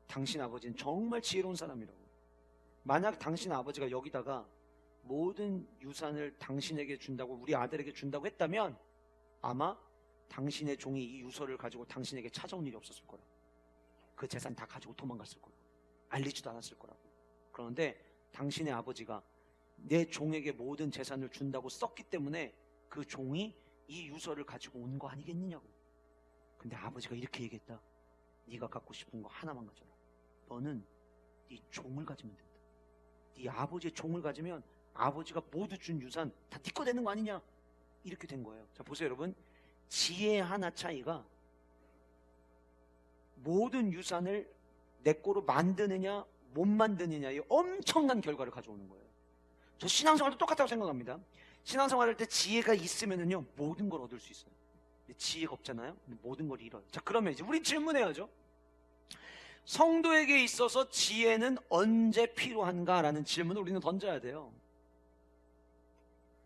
당신 아버지는 정말 지혜로운 사람이라고. 만약 당신 아버지가 여기다가 모든 유산을 당신에게 준다고 우리 아들에게 준다고 했다면 아마 당신의 종이 이 유서를 가지고 당신에게 찾아온 일이 없었을 거라. 그 재산 다 가지고 도망갔을 거라. 알리지도 않았을 거라고. 그런데 당신의 아버지가 내 종에게 모든 재산을 준다고 썼기 때문에 그 종이 이 유서를 가지고 온 거 아니겠느냐고. 근데 아버지가 이렇게 얘기했다. 네가 갖고 싶은 거 하나만 가져라. 너는 네 종을 가지면 된다. 네 아버지의 종을 가지면 아버지가 모두 준 유산 다 네 거 되는 거 아니냐. 이렇게 된 거예요. 자 보세요 여러분. 지혜 하나 차이가 모든 유산을 내 거로 만드느냐 못 만드느냐에 엄청난 결과를 가져오는 거예요. 저 신앙생활도 똑같다고 생각합니다. 신앙생활 할 때 지혜가 있으면은요 모든 걸 얻을 수 있어요. 근데 지혜가 없잖아요. 모든 걸 잃어요. 자 그러면 이제 우리 질문해야죠. 성도에게 있어서 지혜는 언제 필요한가라는 질문을 우리는 던져야 돼요.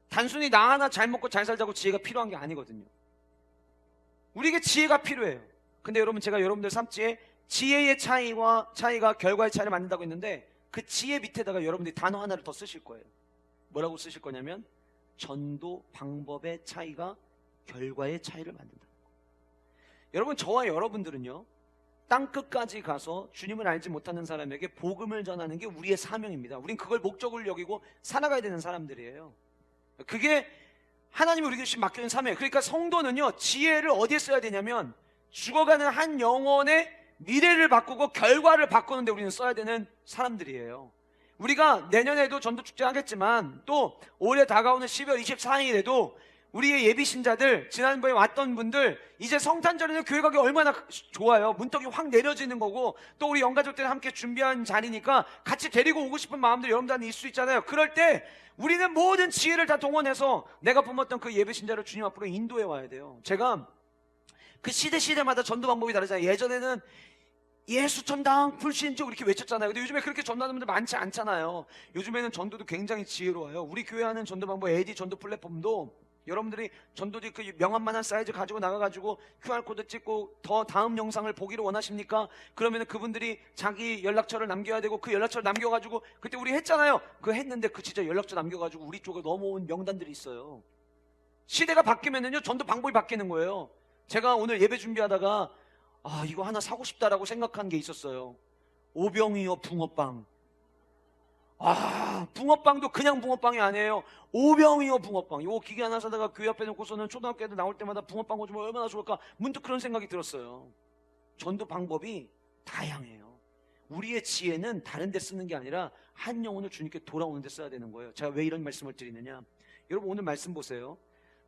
단순히 나 하나 잘 먹고 잘 살자고 지혜가 필요한 게 아니거든요. 우리에게 지혜가 필요해요. 근데 여러분 제가 여러분들 삼지에 지혜의 차이가 결과의 차이를 만든다고 했는데 그 지혜 밑에다가 여러분들이 단어 하나를 더 쓰실 거예요. 뭐라고 쓰실 거냐면 전도 방법의 차이가 결과의 차이를 만든다. 여러분 저와 여러분들은요 땅끝까지 가서 주님을 알지 못하는 사람에게 복음을 전하는 게 우리의 사명입니다. 우린 그걸 목적으로 여기고 살아가야 되는 사람들이에요. 그게 하나님이 우리에게 주신 맡겨진 사명. 그러니까 성도는요 지혜를 어디에 써야 되냐면 죽어가는 한 영혼의 미래를 바꾸고 결과를 바꾸는데 우리는 써야 되는 사람들이에요. 우리가 내년에도 전도축제 하겠지만 또 올해 다가오는 12월 24일에도 우리의 예비신자들, 지난번에 왔던 분들, 이제 성탄절에는 교회 가기 얼마나 좋아요. 문턱이 확 내려지는 거고, 또 우리 영가족들 함께 준비한 자리니까 같이 데리고 오고 싶은 마음들 여러분들한테 있을 수 있잖아요. 그럴 때 우리는 모든 지혜를 다 동원해서 내가 품었던 그 예비신자를 주님 앞으로 인도해 와야 돼요. 제가 그 시대마다 전도 방법이 다르잖아요. 예전에는 예수천당 불신족 이렇게 외쳤잖아요. 근데 요즘에 그렇게 전도하는 분들 많지 않잖아요. 요즘에는 전도도 굉장히 지혜로워요. 우리 교회 하는 전도 방법, 에디 전도 플랫폼도 여러분들이 전도지 그 명함만한 사이즈 가지고 나가가지고 QR코드 찍고 더 다음 영상을 보기를 원하십니까? 그러면 그분들이 자기 연락처를 남겨야 되고, 그 연락처를 남겨가지고, 그때 우리 했잖아요. 그거 했는데 그 진짜 연락처 남겨가지고 우리 쪽에 넘어온 명단들이 있어요. 시대가 바뀌면은요, 전도 방법이 바뀌는 거예요. 제가 오늘 예배 준비하다가 이거 하나 사고 싶다라고 생각한 게 있었어요. 오병이어 붕어빵. 붕어빵도 그냥 붕어빵이 아니에요. 오병이어 붕어빵. 이거 기계 하나 사다가 교회 앞에 놓고서는 초등학교 애들 나올 때마다 붕어빵 꽂으면 얼마나 좋을까, 문득 그런 생각이 들었어요. 전도 방법이 다양해요. 우리의 지혜는 다른 데 쓰는 게 아니라 한 영혼을 주님께 돌아오는 데 써야 되는 거예요. 제가 왜 이런 말씀을 드리느냐, 여러분 오늘 말씀 보세요.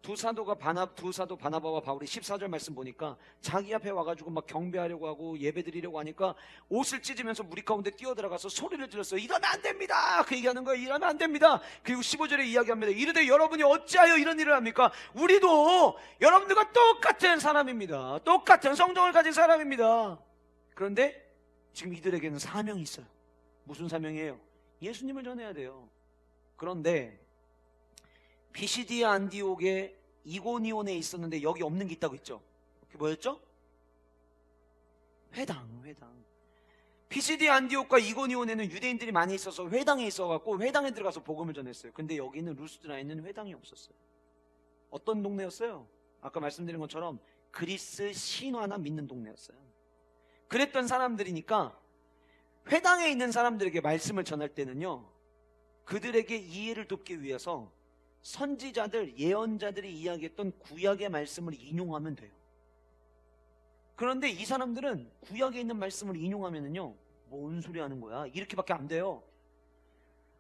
두 사도 바나바와 바울이 14절 말씀 보니까 자기 앞에 와가지고 막 경배하려고 하고 예배드리려고 하니까 옷을 찢으면서 무리 가운데 뛰어들어가서 소리를 질렀어요. 이러면 안 됩니다. 그 얘기하는 거예요. 이러면 안 됩니다. 그리고 15절에 이야기합니다. 이르되 여러분이 어찌하여 이런 일을 합니까? 우리도 여러분들과 똑같은 사람입니다. 똑같은 성정을 가진 사람입니다. 그런데 지금 이들에게는 사명이 있어요. 무슨 사명이에요? 예수님을 전해야 돼요. 그런데 피시디아 안디옥에 이고니온에 있었는데 여기 없는 게 있다고 했죠. 그게 뭐였죠? 회당. 피시디아 안디옥과 이고니온에는 유대인들이 많이 있어서 회당에 있어갖고 회당에 들어가서 복음을 전했어요. 근데 여기는 루스드라에는 회당이 없었어요. 어떤 동네였어요? 아까 말씀드린 것처럼 그리스 신화나 믿는 동네였어요. 그랬던 사람들이니까 회당에 있는 사람들에게 말씀을 전할 때는요, 그들에게 이해를 돕기 위해서 선지자들, 예언자들이 이야기했던 구약의 말씀을 인용하면 돼요. 그런데 이 사람들은 구약에 있는 말씀을 인용하면은요, 뭔 소리 하는 거야? 이렇게밖에 안 돼요.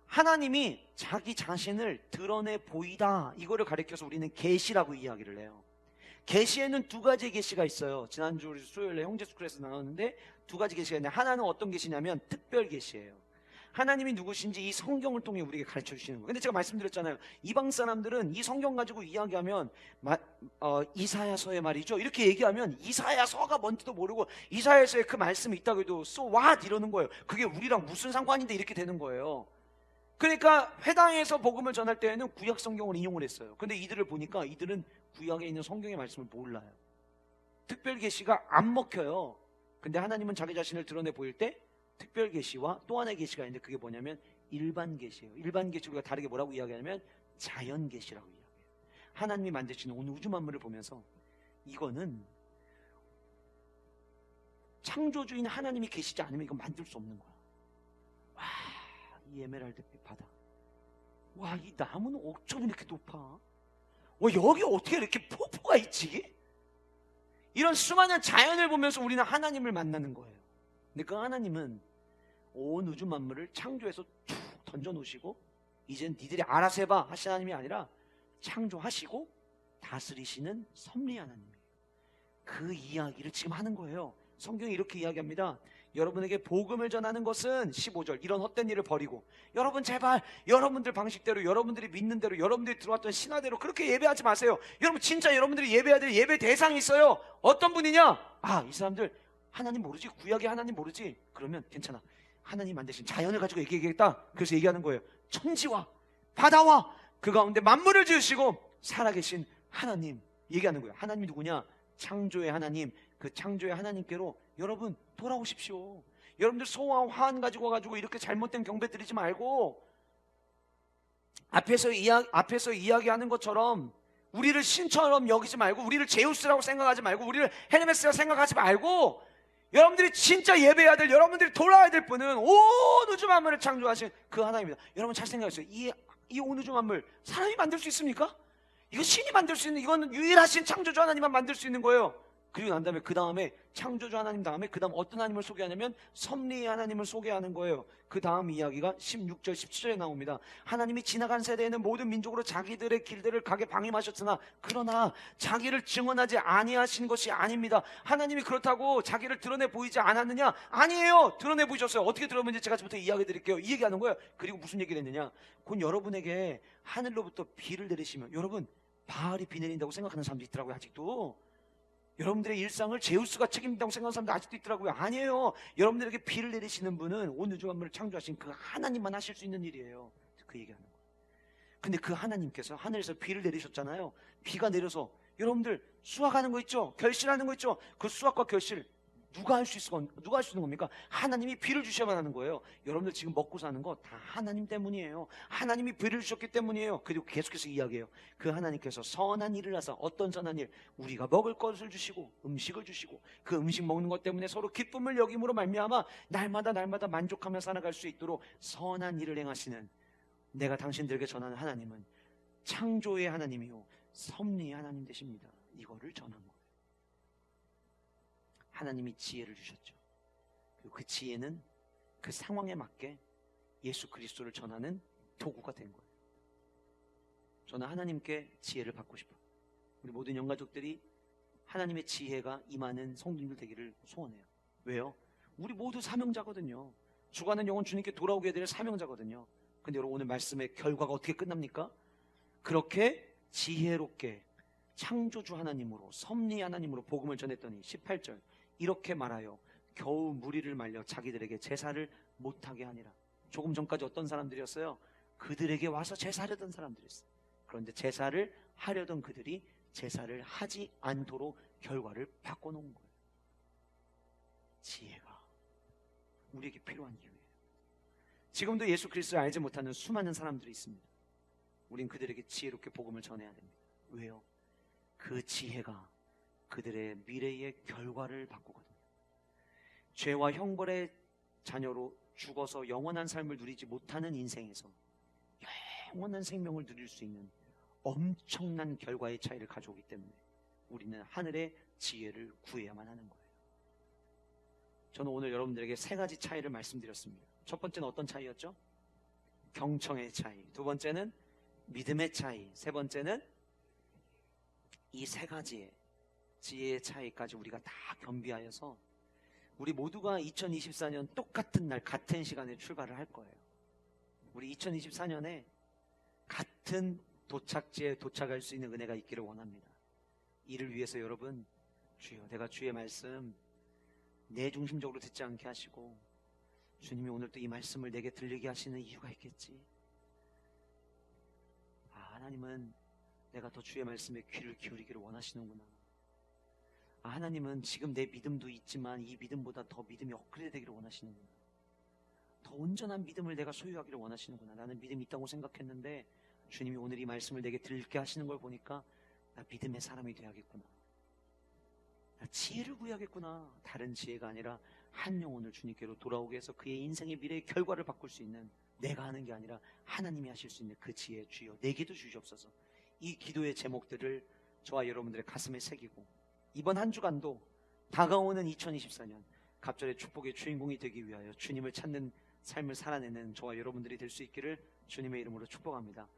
하나님이 자기 자신을 드러내 보이다, 이거를 가리켜서 우리는 계시라고 이야기를 해요. 계시에는 두 가지 계시가 있어요. 지난주 우리 수요일에 형제스쿨에서 나왔는데 두 가지 계시가 있는데, 하나는 어떤 계시냐면 특별 계시예요. 하나님이 누구신지 이 성경을 통해 우리에게 가르쳐 주시는 거예요. 근데 제가 말씀드렸잖아요. 이방 사람들은 이 성경 가지고 이야기하면 이사야서의 말이죠, 이렇게 얘기하면 이사야서가 뭔지도 모르고 이사야서에 그 말씀이 있다고 해도 so what 이러는 거예요. 그게 우리랑 무슨 상관인데 이렇게 되는 거예요. 그러니까 회당에서 복음을 전할 때에는 구약 성경을 인용을 했어요. 근데 이들을 보니까 이들은 구약에 있는 성경의 말씀을 몰라요. 특별 계시가 안 먹혀요. 근데 하나님은 자기 자신을 드러내 보일 때 특별 계시와 또 하나의 계시가 있는데, 그게 뭐냐면 일반 계시예요. 일반 계시 우리가 다르게 뭐라고 이야기하냐면 자연 계시라고 이야기해요. 하나님이 만드시는 온 우주 만물을 보면서 이거는 창조주인 하나님이 계시지 않으면 이거 만들 수 없는 거야. 와, 이 에메랄드빛 바다. 와, 이 나무는 어쩜 이렇게 높아? 와, 여기 어떻게 이렇게 폭포가 있지? 이런 수많은 자연을 보면서 우리는 하나님을 만나는 거예요. 근데 그 하나님은 온 우주 만물을 창조해서 툭 던져놓으시고 이젠 니들이 알아서 해봐 하신 하나님이 아니라 창조하시고 다스리시는 섭리 하나님이에요. 그 이야기를 지금 하는 거예요. 성경이 이렇게 이야기합니다. 여러분에게 복음을 전하는 것은 15절 이런 헛된 일을 버리고, 여러분 제발 여러분들 방식대로, 여러분들이 믿는 대로, 여러분들이 들어왔던 신화대로 그렇게 예배하지 마세요. 여러분 진짜 여러분들이 예배해야 될 예배 대상이 있어요. 어떤 분이냐? 이 사람들 하나님 모르지? 구약의 하나님 모르지? 그러면 괜찮아. 하나님 만드신 자연을 가지고 얘기하겠다. 그래서 얘기하는 거예요. 천지와 바다와 그 가운데 만물을 지으시고 살아계신 하나님 얘기하는 거예요. 하나님이 누구냐? 창조의 하나님. 그 창조의 하나님께로 여러분 돌아오십시오. 여러분들 소와 화환 가지고 와가지고 이렇게 잘못된 경배 드리지 말고, 앞에서 이야기하는 것처럼 우리를 신처럼 여기지 말고, 우리를 제우스라고 생각하지 말고, 우리를 헤르메스라고 생각하지 말고, 여러분들이 진짜 예배해야 될, 여러분들이 돌아야 될 분은 온 우주 만물을 창조하신 그 하나님입니다. 여러분 잘 생각하세요. 이 온 우주 만물 사람이 만들 수 있습니까? 이거 신이 만들 수 있는, 이거는 유일하신 창조주 하나님만 만들 수 있는 거예요. 그리고 난 다음에 그 다음에 창조주 하나님 다음에 그 다음 어떤 하나님을 소개하냐면 섭리의 하나님을 소개하는 거예요. 그 다음 이야기가 16절 17절에 나옵니다. 하나님이 지나간 세대에는 모든 민족으로 자기들의 길들을 가게 방임하셨으나 그러나 자기를 증언하지 아니하신 것이 아닙니다. 하나님이 그렇다고 자기를 드러내 보이지 않았느냐? 아니에요. 드러내 보이셨어요. 어떻게 드러내는지 제가 지금부터 이야기 드릴게요. 이 얘기하는 거예요. 그리고 무슨 얘기를 했느냐? 곧 여러분에게 하늘로부터 비를 내리시면, 여러분 바알이 비 내린다고 생각하는 사람도 있더라고요. 아직도 여러분들의 일상을 제우스가 책임진다고 생각하는 사람도 아직도 있더라고요. 아니에요. 여러분들에게 비를 내리시는 분은 온 우주 만물을 창조하신 그 하나님만 하실 수 있는 일이에요. 그 얘기하는 거예요. 근데 그 하나님께서 하늘에서 비를 내리셨잖아요. 비가 내려서 여러분들 수확하는 거 있죠? 결실하는 거 있죠? 그 수확과 결실 누가 할 수 있는 겁니까? 하나님이 비를 주셔야만 하는 거예요. 여러분들 지금 먹고 사는 거 다 하나님 때문이에요. 하나님이 비를 주셨기 때문이에요. 그리고 계속해서 이야기해요. 그 하나님께서 선한 일을 하사, 어떤 선한 일? 우리가 먹을 것을 주시고 음식을 주시고 그 음식 먹는 것 때문에 서로 기쁨을 여김으로 말미암아 날마다 만족하며 살아갈 수 있도록 선한 일을 행하시는, 내가 당신들에게 전하는 하나님은 창조의 하나님이요 섭리의 하나님 되십니다. 이거를 전한 거예요. 하나님이 지혜를 주셨죠. 그리고 그 지혜는 그 상황에 맞게 예수 그리스도를 전하는 도구가 된 거예요. 저는 하나님께 지혜를 받고 싶어요. 우리 모든 영가족들이 하나님의 지혜가 임하는 성도님들 되기를 소원해요. 왜요? 우리 모두 사명자거든요. 죽어가는 영혼 주님께 돌아오게 될 사명자거든요. 근데 여러분 오늘 말씀의 결과가 어떻게 끝납니까? 그렇게 지혜롭게 창조주 하나님으로 섭리 하나님으로 복음을 전했더니 18절 이렇게 말하여 겨우 무리를 말려 자기들에게 제사를 못하게 하니라. 조금 전까지 어떤 사람들이었어요? 그들에게 와서 제사하려던 사람들이었어요. 그런데 제사를 하려던 그들이 제사를 하지 않도록 결과를 바꿔놓은 거예요. 지혜가 우리에게 필요한 이유예요. 지금도 예수 그리스도를 알지 못하는 수많은 사람들이 있습니다. 우린 그들에게 지혜롭게 복음을 전해야 됩니다. 왜요? 그 지혜가 그들의 미래의 결과를 바꾸거든요. 죄와 형벌의 자녀로 죽어서 영원한 삶을 누리지 못하는 인생에서 영원한 생명을 누릴 수 있는 엄청난 결과의 차이를 가져오기 때문에 우리는 하늘의 지혜를 구해야만 하는 거예요. 저는 오늘 여러분들에게 세 가지 차이를 말씀드렸습니다. 첫 번째는 어떤 차이였죠? 경청의 차이. 두 번째는 믿음의 차이. 세 번째는 이 세 가지의 지혜의 차이까지 우리가 다 겸비하여서 우리 모두가 2024년 똑같은 날 같은 시간에 출발을 할 거예요. 우리 2024년에 같은 도착지에 도착할 수 있는 은혜가 있기를 원합니다. 이를 위해서 여러분, 주여 내가 주의 말씀 내 중심적으로 듣지 않게 하시고 주님이 오늘 또 이 말씀을 내게 들리게 하시는 이유가 있겠지. 하나님은 내가 더 주의 말씀에 귀를 기울이기를 원하시는구나. 하나님은 지금 내 믿음도 있지만 이 믿음보다 더 믿음이 업그레이드 되기를 원하시는구나. 더 온전한 믿음을 내가 소유하기를 원하시는구나. 나는 믿음이 있다고 생각했는데 주님이 오늘 이 말씀을 내게 들게 하시는 걸 보니까 나 믿음의 사람이 되어야겠구나. 나 지혜를 구해야겠구나. 다른 지혜가 아니라 한 영혼을 주님께로 돌아오게 해서 그의 인생의 미래의 결과를 바꿀 수 있는, 내가 하는 게 아니라 하나님이 하실 수 있는 그 지혜 주여 내게도 주시옵소서. 이 기도의 제목들을 저와 여러분들의 가슴에 새기고 이번 한 주간도 다가오는 2024년 갑절의 축복의 주인공이 되기 위하여 주님을 찾는 삶을 살아내는 저와 여러분들이 될 수 있기를 주님의 이름으로 축복합니다.